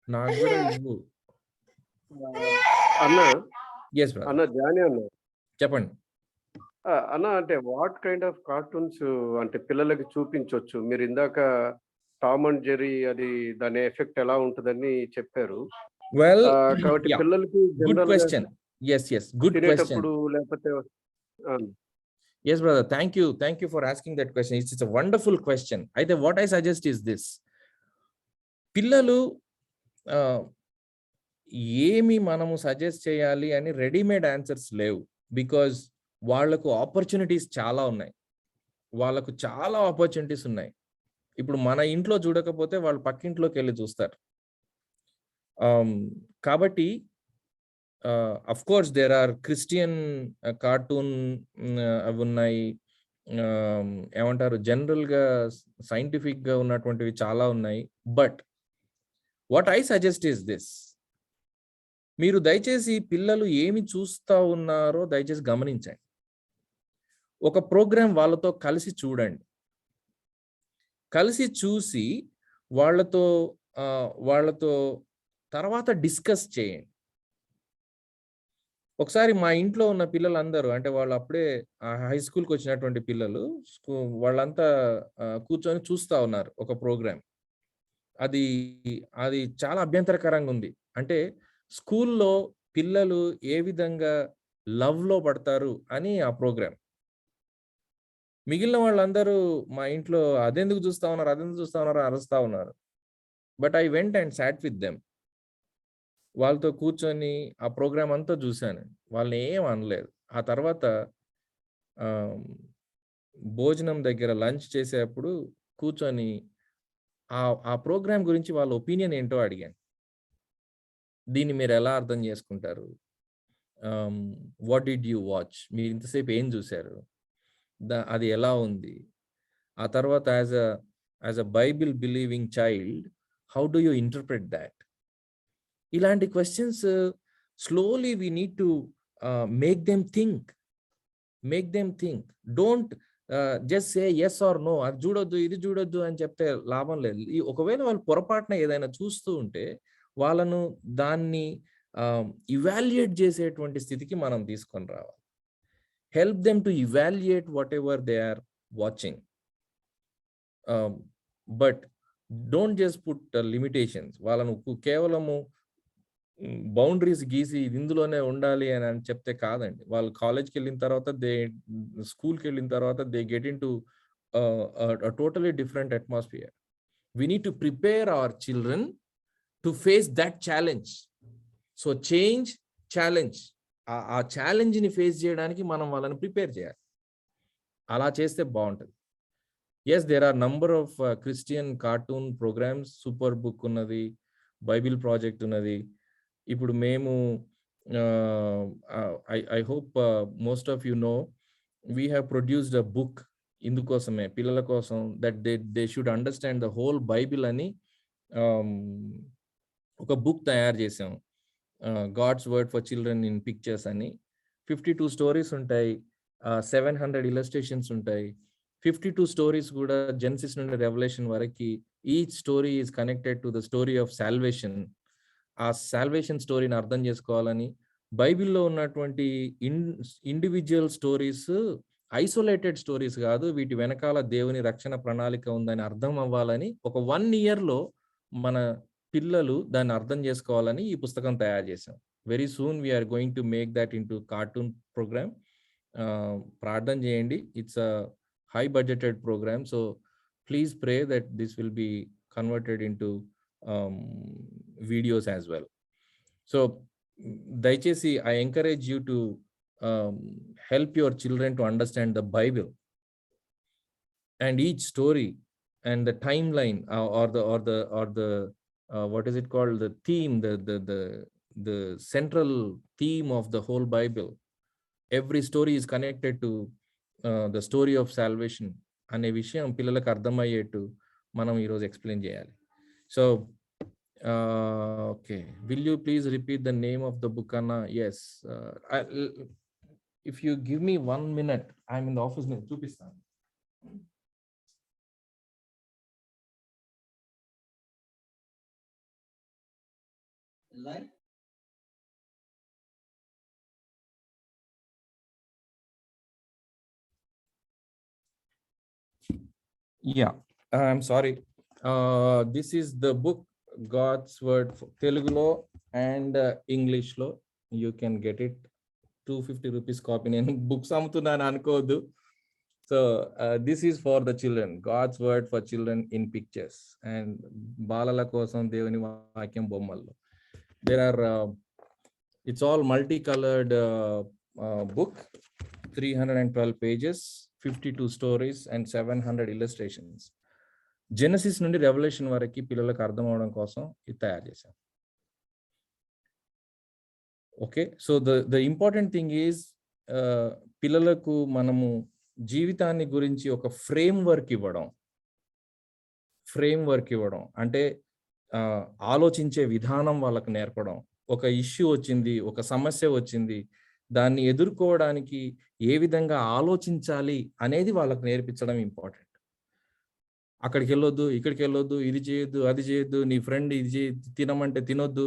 నాకు కూడా ఇవ్వు అన్న. Yes, brother. అన్న జానీ అన్న, చెప్పండి. అన్న అంటే వాట్ కైండ్ ఆఫ్ కార్టూన్స్ అంటే పిల్లలకి చూపించవచ్చు? మీరు ఇందాక టామ్ అండ్ జెర్రీ అది దాని ఎఫెక్ట్ ఎలా ఉంటుందని చెప్పారు. వెల్, కాబట్టి పిల్లలకి good question. yes good question. తినేటప్పుడు లేకపోతే yes brother, thank you for asking that question. It's a wonderful question. Aithe what I suggest is this: పిల్లలు ఏమి మనము సజెస్ట్ చేయాలి అని రెడీమేడ్ ఆన్సర్స్ లేవు. బికాజ్ వాళ్ళకు ఆపర్చునిటీస్ చాలా ఉన్నాయి, వాళ్ళకు చాలా ఆపర్చునిటీస్ ఉన్నాయి. ఇప్పుడు మన ఇంట్లో చూడకపోతే వాళ్ళు పక్కింట్లోకి వెళ్ళి చూస్తారు. కాబట్టి of course there are Christian cartoon అవి ఉన్నాయి, ఏమంటారు జనరల్గా సైంటిఫిక్గా ఉన్నటువంటివి చాలా ఉన్నాయి. But what I suggest is this: మీరు దయచేసి పిల్లలు ఏమి చూస్తూ ఉన్నారో దయచేసి గమనించండి. ఒక ప్రోగ్రాం వాళ్ళతో కలిసి చూడండి, కలిసి చూసి వాళ్ళతో తర్వాత డిస్కస్ చేయండి. ఒకసారి మా ఇంట్లో ఉన్న పిల్లలందరూ, అంటే వాళ్ళు అప్పుడే హై స్కూల్కి వచ్చినటువంటి పిల్లలు, వాళ్ళంతా కూర్చొని చూస్తూ ఉన్నారు ఒక ప్రోగ్రాం. అది చాలా అభ్యంతరకరంగా ఉంది. అంటే స్కూల్లో పిల్లలు ఏ విధంగా లవ్లో పడతారు అని ఆ ప్రోగ్రాం. మిగిలిన వాళ్ళందరూ మా ఇంట్లో అదెందుకు చూస్తూ ఉన్నారు అరుస్తూ ఉన్నారు. But I went and sat with them. వాళ్ళతో కూర్చొని ఆ ప్రోగ్రామ్ అంతా చూశాను, వాళ్ళని ఏం అనలేదు. ఆ తర్వాత భోజనం దగ్గర లంచ్ చేసేటప్పుడు కూర్చొని ఆ ప్రోగ్రామ్ గురించి వాళ్ళ ఒపీనియన్ ఏంటో అడిగాను. దీన్ని మీరు ఎలా అర్థం చేసుకుంటారు? What did you watch? మీరు ఇంతసేపు ఏం చూశారు? అది ఎలా ఉంది? ఆ తర్వాత as a Bible believing child, how do you interpret that? ఇలాంటి questions slowly we need to make them think. Don't just say yes or no, అది చూడొద్దు ఇది చూడొద్దు అని చెప్తే లాభం లేదు. ఒకవేళ వాళ్ళు పొరపాటున ఏదైనా చూస్తూ ఉంటే వాళ్ళను దాన్ని ఇవాల్యుయేట్ చేసేటువంటి స్థితికి మనం తీసుకొని రావాలి. Help them to evaluate whatever they are watching. But don't just put limitations. వాళ్ళను కేవలము బౌండరీస్ గీసి ఇది ఇందులోనే ఉండాలి అని చెప్తే కాదండి. వాళ్ళు కాలేజ్కి వెళ్ళిన తర్వాత, స్కూల్కి వెళ్ళిన తర్వాత they get in to totally different atmosphere. We need to prepare our children to face that challenge. So challenge, ఆ ఛాలెంజ్ని ఫేస్ చేయడానికి మనం వాళ్ళని ప్రిపేర్ చేయాలి. అలా చేస్తే బాగుంటుంది. Yes, there are number of Christian cartoon programmes. Super book ఉన్నది, Bible project ఉన్నది. ఇప్పుడు మేము I hope most of you know, we have produced a book ఇందుకోసమే, పిల్లల కోసం, that they should understand the whole Bible అని ఒక బుక్ తయారు చేసాం. God's word for children in pictures అని. 52 స్టోరీస్ ఉంటాయి, 700 ఇలస్ట్రేషన్స్ ఉంటాయి. 52 స్టోరీస్ కూడా జెన్సిస్ నుండి రెవల్యూషన్ వరకు. Each story is connected to the story of salvation. ఆ సాల్వేషన్ స్టోరీని అర్థం చేసుకోవాలని, బైబిల్లో ఉన్నటువంటి ఇండివిజువల్ స్టోరీస్ ఐసోలేటెడ్ స్టోరీస్ కాదు, వీటి వెనకాల దేవుని రక్షణ ప్రణాళిక ఉందని అర్థం అవ్వాలని ఒక 1 yearలో మన పిల్లలు దాన్ని అర్థం చేసుకోవాలని ఈ పుస్తకం తయారు చేసాం. Very soon we're going to make that into cartoon programme. ప్రార్థన చేయండి. It's a high budgeted programme. So please pray that this will be converted into videos as well. So దయచేసి I encourage you to help your children to understand the Bible and each story and the timeline or the what is it called, the theme, the central theme of the whole Bible. Every story is connected to the story of salvation అనే విషయం పిల్లలకు అర్థమయ్యేట్టు మనం ఈరోజు explain చేయాలి. So okay, will you please repeat the name of the book, Anna? Yes, if you give me 1 minute, I'm in the office now. Chupistanu. Yeah, I'm sorry. This is the book God's Word for Telugulo and English lo. You can get it 250 rupees copy. నేను books అమ్ముతున్నాను అనుకోవద్దు. So this is for the children, God's Word for children in pictures, and బాలల కోసం దేవుని వాక్యం బొమ్మల్లో. There are it's all multicolored book, 312 pages, 52 stories and 700 illustrations. Genesis నుండి revolution వరకు పిల్లలకు అర్థం అవడం కోసం ఇది తయారు చేశాం. Okay, so the important thing is పిల్లలకు మనము జీవితాన్ని గురించి ఒక ఫ్రేమ్ వర్క్ ఇవ్వడం అంటే ఆలోచించే విధానం వాళ్ళకు నేర్పడం. ఒక ఇష్యూ వచ్చింది, ఒక సమస్య వచ్చింది, దాన్ని ఎదుర్కోవడానికి ఏ విధంగా ఆలోచించాలి అనేది వాళ్ళకు నేర్పించడం ఇంపార్టెంట్. అక్కడికి వెళ్ళొద్దు, ఇక్కడికి వెళ్ళొద్దు, ఇది చేయొద్దు, అది చేయొద్దు, నీ ఫ్రెండ్ ఇది తినమంటే తినొద్దు,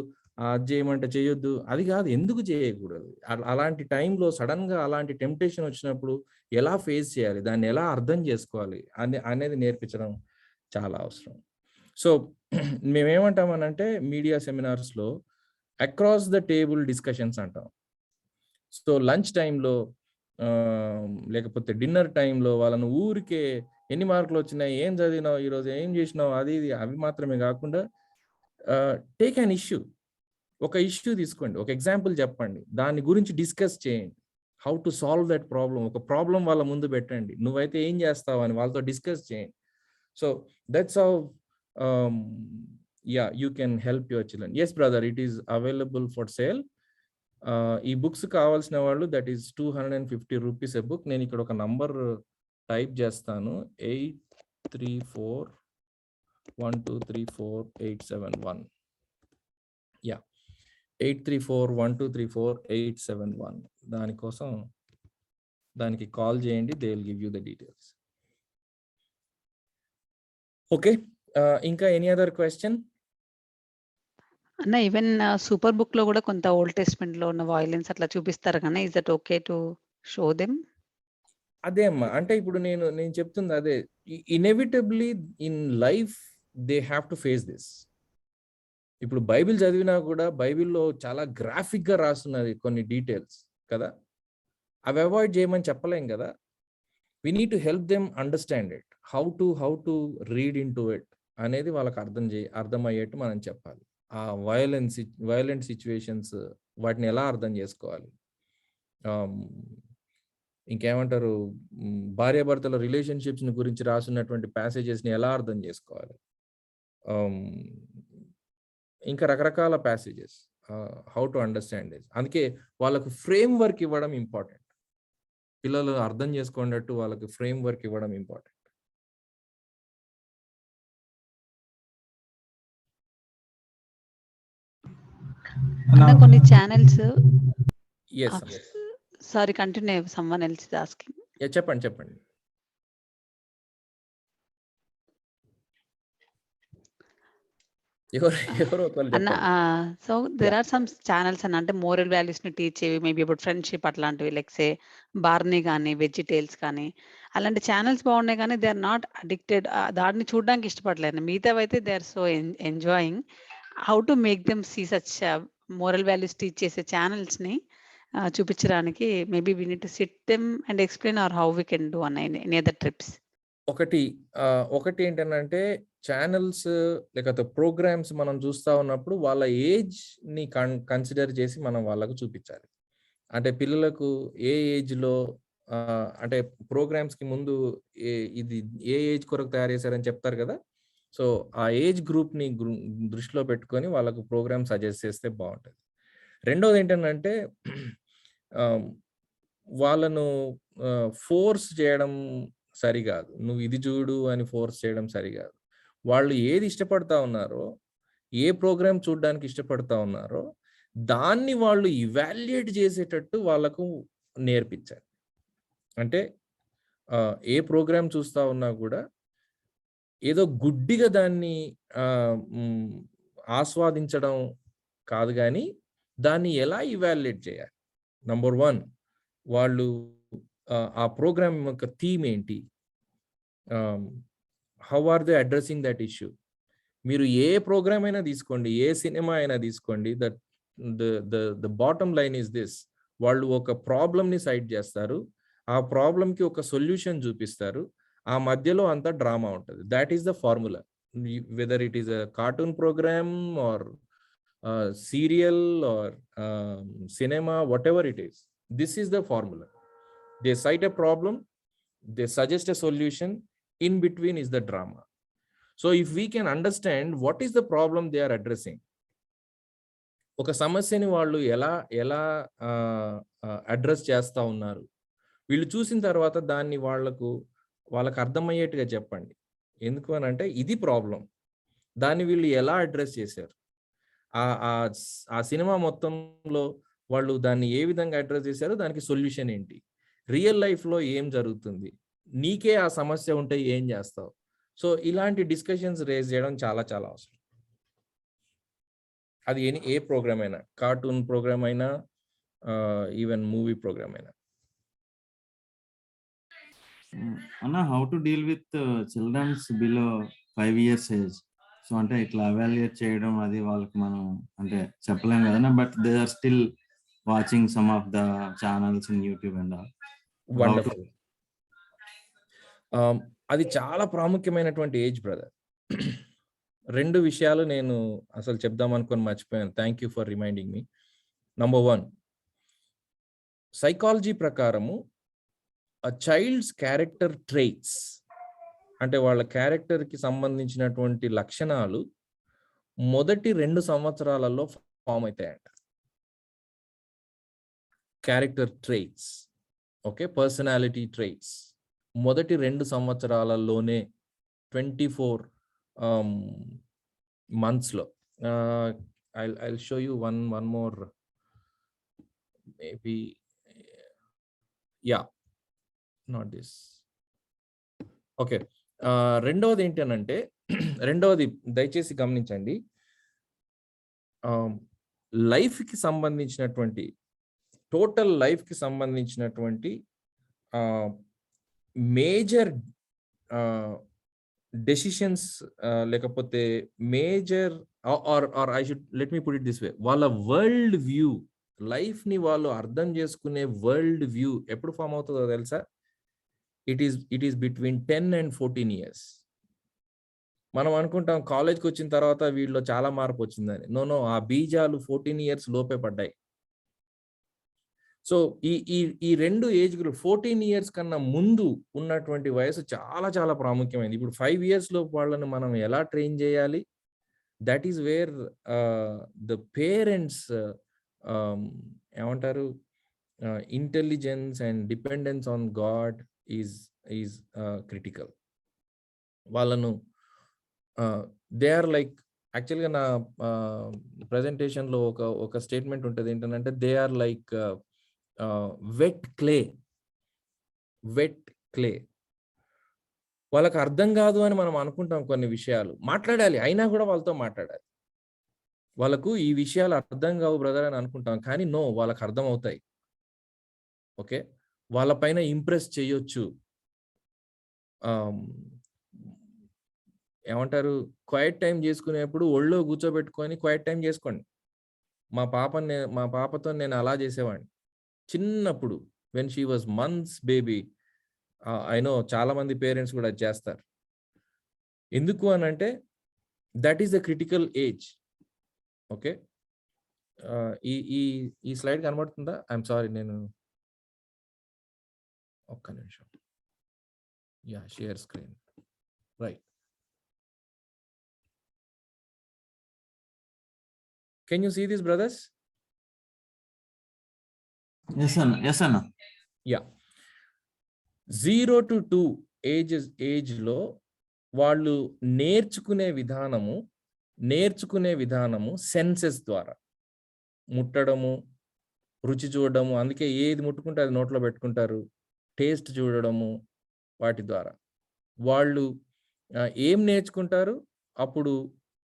అది చేయమంటే చేయొద్దు, అది కాదు, ఎందుకు చేయకూడదు. అలాంటి టైంలో సడన్ గా అలాంటి టెంప్టేషన్ వచ్చినప్పుడు ఎలా ఫేస్ చేయాలి, దాన్ని ఎలా అర్థం చేసుకోవాలి అనేది నేర్పించడం చాలా అవసరం. సో మేమేమంటామనంటే మీడియా సెమినార్స్ లో అక్రాస్ ద టేబుల్ డిస్కషన్స్ అంటాం. సో లంచ్ టైంలో లేకపోతే డిన్నర్ టైంలో వాళ్ళను ఊరికే ఎన్ని మార్కులు వచ్చినాయి, ఏం చదివినావు, ఈరోజు ఏం చేసినావు, అది ఇది అవి మాత్రమే కాకుండా టేక్ అన్ ఇష్యూ, ఒక ఇష్యూ తీసుకోండి, ఒక ఎగ్జాంపుల్ చెప్పండి, దాని గురించి డిస్కస్ చేయండి. How to solve that problem, ఒక ప్రాబ్లం వాళ్ళ ముందు పెట్టండి, నువ్వైతే ఏం చేస్తావు అని వాళ్ళతో డిస్కస్ చేయండి. So that's how you can help your children. Yes brother, it is available for sale. ఈ బుక్స్ కావాల్సిన వాళ్ళు that is 250 rupees a book. నేను ఇక్కడ ఒక నంబర్ టైప్ చేస్తాను, 8341234871. యా, 8341234871. దానికోసం దానికి కాల్ చేయండి, they will give you the details. Okay, ఇంకా ఎనీ అదర్ క్వశ్చన్? అన్న, ఈవెన్ సూపర్ బుక్ లో కూడా కొంత ఓల్డ్ టెస్ట్మెంట్ లో ఉన్న వయలెన్స్ అట్లా చూపిస్తారు కానీ is that okay to show them? అదే అమ్మా, అంటే ఇప్పుడు నేను చెప్తుంది అదే, ఇన్ఎవిటబుల్లీ in life they have to face this. ఇప్పుడు బైబిల్ చదివినా కూడా బైబిల్లో చాలా గ్రాఫిక్ గా రాస్తున్నది కొన్ని డీటెయిల్స్ కదా, అవి అవాయిడ్ చేయమని చెప్పలేం కదా. We need to help them understand it, how to read into it అనేది వాళ్ళకి అర్థమయ్యేట్టు మనం చెప్పాలి. ఆ వైలెంట్ సిచ్యువేషన్స్ వాటిని ఎలా అర్థం చేసుకోవాలి, ఇంకేమంటారు, భార్యాభర్తల రిలేషన్షిప్స్ గురించి రాసున్నటువంటి ప్యాసేజెస్ని ఎలా అర్థం చేసుకోవాలి, ఇంకా రకరకాల passages, how to understand this. అందుకే వాళ్ళకు ఫ్రేమ్ వర్క్ ఇవ్వడం ఇంపార్టెంట్. పిల్లలు అర్థం చేసుకున్నట్టు వాళ్ళకి ఫ్రేమ్ వర్క్ ఇవ్వడం ఇంపార్టెంట్. కొన్ని channels, yes, sorry, continue, someone else is asking. చెప్పండి. So there are some channels అని అంటే మోరల్ వాల్యూస్ ని టీచ్ చేవి, మేబీ ఇప్పుడు ఫ్రెండ్షిప్ అట్లాంటివి, లైక్ సే బార్నీ కానీ వెజిటేల్స్ కానీ, అలాంటి ఛానల్స్ బాగున్నాయి కానీ దే ఆర్ నాట్ అడిక్టెడ్, దాన్ని చూడడానికి ఇష్టపడలేదు. మిగతావి అయితే they are so enjoying. How to make them see such moral values teach చేసే ఛానల్స్‌ని చూపించడానికి maybe we need to sit them and explain or how we can do on any other trips. ఒకటి ఏంటనంటే ఛానల్స్ లేకపోతే programmes మనం చూస్తా ఉన్నప్పుడు వాళ్ళ ఏజ్‌ని కన్సిడర్ చేసి మనం వాళ్ళకు చూపించాలి. అంటే పిల్లలకు ఏ ఏజ్‌లో అంటే ప్రోగ్రామ్స్‌కి ముందు ఇది ఏ ఏజ్ కొరకు తయారు చేశారని చెప్తారు కదా! సో, ఆ ఏజ్ గ్రూప్‌ని దృష్టిలో పెట్టుకొని వాళ్ళకు ప్రోగ్రామ్ సజెస్ట్ చేస్తే బావుంటది. రెండోది ఏంటనంటే వాళ్ళను ఫోర్స్ చేయడం సరిగాదు. నువ్వు ఇది చూడు అని ఫోర్స్ చేయడం సరిగాదు. వాళ్ళు ఏది ఇష్టపడతా ఉన్నారో, ఏ ప్రోగ్రామ్ చూడడానికి ఇష్టపడతా ఉన్నారో, దాన్ని వాళ్ళు ఇవాల్యుయేట్ చేసేటట్టు వాళ్ళకు నేర్పించాలి. అంటే ఏ ప్రోగ్రామ్ చూస్తా ఉన్నా కూడా ఏదో గుడ్డిగా దాన్ని ఆస్వాదించడం కాదు గానీ, దాన్ని ఎలా ఇవాల్యుయేట్ చేయాలి. నంబర్ 1 వాళ్ళు ఆ ప్రోగ్రామ్ యొక్క థీమ్ ఏంటి? How are they addressing that issue? మీరు ఏ ప్రోగ్రామ్ అయినా తీసుకోండి, ఏ సినిమా అయినా తీసుకోండి, the bottom line is this: వాళ్ళు ఒక ప్రాబ్లమ్‌ని సైడ్ చేస్తారు. ఆ ప్రాబ్లమ్‌కి ఒక సొల్యూషన్ చూపిస్తారు. ఆ మధ్యలో అంతా డ్రామా ఉంటది. Thought is the formula. Whether it is a cartoon programme or serial or cinema, whatever it is, this is the formula. They cite a problem, they suggest a solution, in between is the drama. So if we can understand what is the problem they are addressing, ఒక సమస్యని వాళ్ళు ఎలా address చేస్తా ఉన్నారు, వీళ్ళు చూసిన తర్వాత దాన్ని వాళ్ళకు అర్థమయ్యేట్టుగా చెప్పండి. ఎందుకు అనంటే ఇది ప్రాబ్లం, దాన్ని వీళ్ళు ఎలా అడ్రస్ చేశారు, ఆ సినిమా మొత్తంలో వాళ్ళు దాన్ని ఏ విధంగా అడ్రస్ చేశారు, దానికి సొల్యూషన్ ఏంటి, రియల్ లైఫ్‌లో ఏం జరుగుతుంది, నీకే ఆ సమస్య ఉంటే ఏం చేస్తావు. సో ఇలాంటి డిస్కషన్స్ రేజ్ చేయడం చాలా చాలా అవసరం. అది ఏ ప్రోగ్రామ్ అయినా, కార్టూన్ ప్రోగ్రామ్ అయినా, ఈవెన్ మూవీ ప్రోగ్రామ్ అయినా. అన్న, how to deal with childrens below 5 years age? So అంటే ఇట్లా ఎవాల్యుయేట్ చేయడం అది వాళ్ళకి మనం అంటే చెప్పలేం కదా, but they are still watching some of the channels in YouTube and all. Wonderful. అది చాలా ప్రాముఖ్యమైనటువంటి ఏజ్ బ్రదర్. 2 విషయాలు నేను అసలు చెప్దాం అనుకొని మర్చిపోయాను. Thank you for reminding me. Number 1, psychology ప్రకారము a child's character traits, అంటే వాళ్ళ క్యారెక్టర్కి సంబంధించినటువంటి లక్షణాలు మొదటి 2 సంవత్సరాలలో ఫామ్ అవుతాయంట. క్యారెక్టర్ ట్రైట్స్, ఓకే, పర్సనాలిటీ ట్రైట్స్ మొదటి 2 సంవత్సరాలలోనే 24 monthsలో. I'll show you one more, maybe, yeah, not this. Okay, రెండవది ఏంటి అనంటే, రెండవది దయచేసి గమనించండి, లైఫ్కి సంబంధించినటువంటి, టోటల్ లైఫ్కి సంబంధించినటువంటి మేజర్ డెసిషన్స్, లేకపోతే major or I should let me put it this way, వాళ్ళ వరల్డ్ వ్యూ, లైఫ్ని వాళ్ళు అర్థం చేసుకునే వరల్డ్ వ్యూ ఎప్పుడు ఫామ్ అవుతుందో తెలుసా? It is between 10 and 14 years. మనం అనుకుంటాం కాలేజ్కి వచ్చిన తర్వాత వీళ్ళలో చాలా మార్పు వచ్చిందని. నో, ఆ బీజాలు 14 years లోపే పడ్డాయి. సో ఈ 2 ఏజ్ గ్రూప్ 14 years కన్నా ముందు ఉన్నటువంటి వయసు చాలా చాలా ప్రాముఖ్యమైనది. ఇప్పుడు 5 years లోపు వాళ్ళని మనం ఎలా ట్రైన్ చేయాలి, that is where the parents ఏమంటారు, intelligence and dependence on God is critical. వాళ్ళను దే ఆర్ లైక్, యాక్చువల్గా నా ప్రజెంటేషన్లో ఒక స్టేట్మెంట్ ఉంటుంది ఏంటంటే, they are like wet clay. వాళ్ళకి అర్థం కాదు అని మనం అనుకుంటాం కొన్ని విషయాలు, మాట్లాడాలి, అయినా కూడా వాళ్ళతో మాట్లాడాలి. వాళ్ళకు ఈ విషయాలు అర్థం కావు బ్రదర్ అని అనుకుంటాం, కానీ నో, వాళ్ళకి అర్థం అవుతాయి. ఓకే, వాళ్ళపైన ఇంప్రెస్ చేయొచ్చు. ఏమంటారు, క్వైట్ టైం చేసుకునేప్పుడు ఒళ్ళో కూర్చోబెట్టుకొని క్వైట్ టైం చేసుకోండి. మా పాపతో నేను అలా చేసేవాడిని చిన్నప్పుడు. When she was months baby. I know చాలా మంది పేరెంట్స్ కూడా చేస్తారు. ఎందుకు అని అంటే that is the critical age. Okay, ఈ ఈ ఈ స్లైడ్ కనబడుతుందా? ఐఎమ్ సారీ, నేను ఒక్క నిమిషం. Yeah, share screen. Right. Can you see this brothers? Yes, Anna. Yeah, 0 to 2 ఏజ్లో వాళ్ళు నేర్చుకునే విధానము సెన్సెస్ ద్వారా, ముట్టడము, రుచి చూడడము. అందుకే ఏది ముట్టుకుంటే అది నోట్లో పెట్టుకుంటారు. టేస్ట్ చూడడము, వాటి ద్వారా వాళ్ళు ఏం నేర్చుకుంటారు? అప్పుడు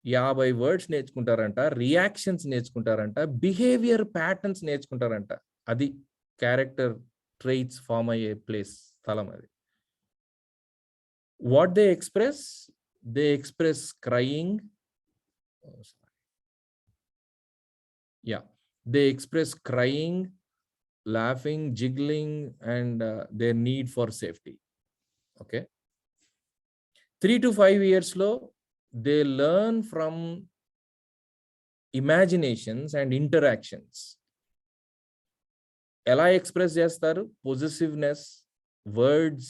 50 వర్డ్స్ నేర్చుకుంటారంట, రియాక్షన్స్ నేర్చుకుంటారంట, బిహేవియర్ ప్యాటర్న్స్ నేర్చుకుంటారంట. అది క్యారెక్టర్ ట్రైట్స్ ఫామ్ అయ్యే స్థలం అది. What they express crying. They express crying, laughing, jiggling, and their need for safety. Okay, 3 to 5 years low, they learn from imaginations and interactions. ఎలా ఎక్స్ప్రెస్ చేస్తారు? Positiveness, words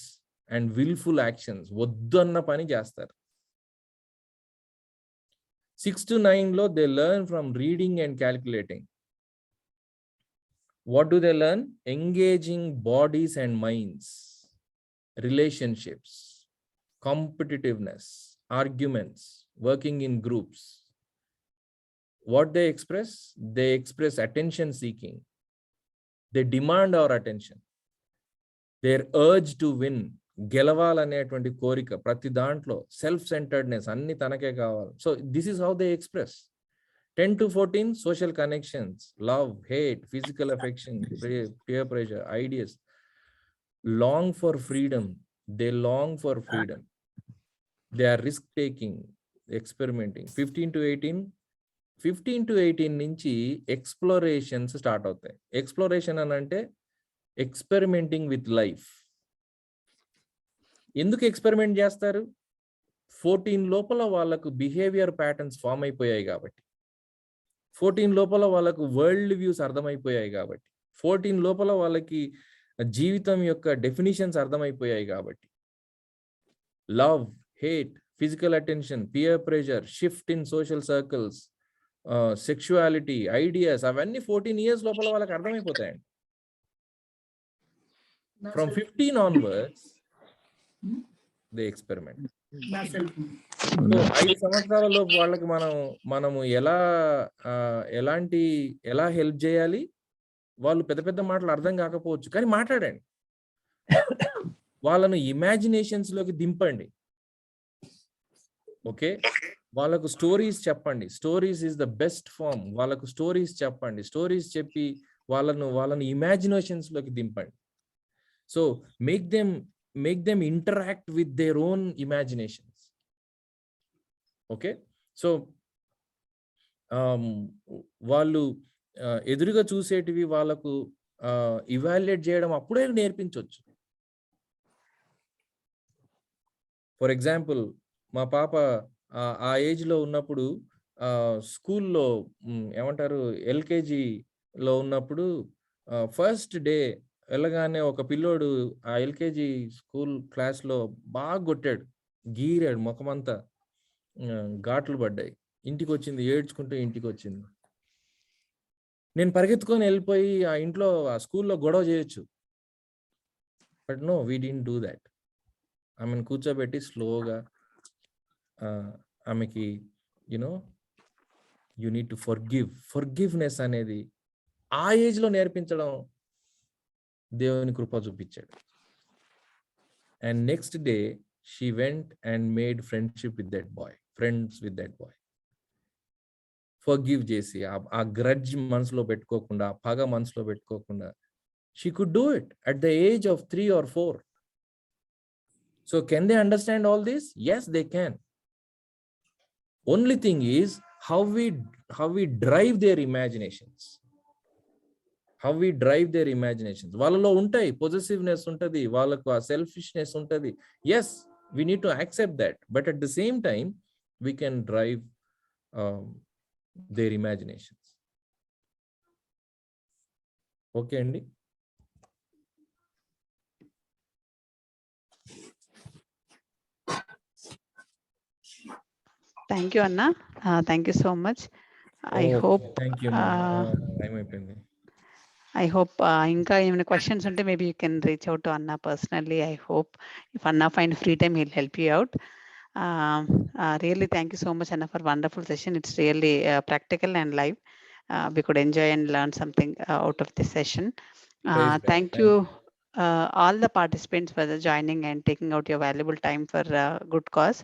and wilful actions. వద్దన్న పని చేస్తారు. 6 to 9 లో they learn from reading and calculating. What do they learn? Engaging bodies and minds, relationships, competitiveness, arguments, working in groups. What they express? They express attention seeking. They demand our attention. Their urge to win, గెలవాలనేటువంటి కోరిక ప్రతి దాంట్లో, self centredness, అన్ని తనకే కావాలి. So this is how they express. 10 to 14 social connections, love, hate, physical affection, peer pressure, ideas. Long for freedom. They long for freedom. They are risk taking, experimenting. 15 to 18 నుంచి explorations start అవుతాయి. Exploration అని అంటే experimenting with life. ఎందుకు experiment చేస్తారు? 14 లోపల వాళ్ళకు behaviour patterns form అయిపోయాయి కాబట్టి, 14 లోపల వాళ్ళకు వరల్డ్ వ్యూస్ అర్థమైపోయాయి కాబట్టి, 14 లోపల వాళ్ళకి జీవితం యొక్క డెఫినిషన్స్ అర్థమైపోయాయి కాబట్టి. Love, hate, physical attention, peer pressure, shift in social circles, sexuality, ideas, అవన్నీ 14 years లోపల వాళ్ళకి అర్థమైపోతాయండి. From 15 onwards they experiment. 5 సంవత్సరాల లోపు వాళ్ళకి మనము ఎలా హెల్ప్ చేయాలి? వాళ్ళు పెద్ద పెద్ద మాటలు అర్థం కాకపోవచ్చు, కానీ మాట్లాడండి. వాళ్ళను ఇమాజినేషన్స్ లోకి దింపండి. ఓకే, వాళ్ళకు స్టోరీస్ చెప్పండి. Stories is the best form. వాళ్ళకు స్టోరీస్ చెప్పండి. స్టోరీస్ చెప్పి వాళ్ళను ఇమాజినేషన్స్ లోకి దింపండి. So make them interact with their own imaginations. Okay, so వాళ్ళు ఎదురుగా చూసేటివి వాళ్ళకు ఇవాల్యుయేట్ చేయడం అప్పుడే నేర్పించవచ్చు. ఫర్ ఎగ్జాంపుల్, మా పాప ఆ ఏజ్లో ఉన్నప్పుడు స్కూల్లో ఏమంటారు, ఎల్కేజీలో ఉన్నప్పుడు ఫస్ట్ డే వెళ్ళగానే ఒక పిల్లోడు ఆ ఎల్కేజీ స్కూల్ క్లాస్లో బాగా కొట్టాడు, గీరాడు, ముఖమంతా ఘాట్లు పడ్డాయి. ఇంటికి వచ్చింది, ఏడ్చుకుంటూ ఇంటికి వచ్చింది. నేను పరిగెత్తుకొని వెళ్ళిపోయి ఆ స్కూల్లో గొడవ చేయొచ్చు, but no, we didn't do that. ఆమెను కూర్చోబెట్టి స్లోగా ఆమెకి యు నీడ్ టు ఫర్గివ్నెస్ అనేది ఆ ఏజ్లో నేర్పించడం దేవుని కృప చూపించాడు. And next day she went and made friends with that boy. Forgive చేసి ఆ గ్రడ్జ్ మనసులో పెట్టుకోకుండా, ఆ పగ మనసులో పెట్టుకోకుండా, she could do it at the age of 3 or 4. So can they understand all this? Yes, they can. Only thing is how we drive their imaginations. How we drive their imaginations. వాళ్ళలో ఉంటాయి, possessiveness ఉంటుంది, వాళ్ళకు ఆ selfishness ఉంటుంది. Yes, we need to accept that, but at the same time we can drive their imaginations. Okay అండి. Thank you అన్న. Thank you so much. I hope thank you. Time అయిపోయింది. I hope ఇంకా ఏమైనా questions ఉంటే maybe you can reach out to Anna personally. I hope if Anna find free time, he'll help you out. Really, thank you so much, Anna, for wonderful session. It's really practical and live. We could enjoy and learn something out of this session. Thank you all the participants for joining and taking out your valuable time for good cause.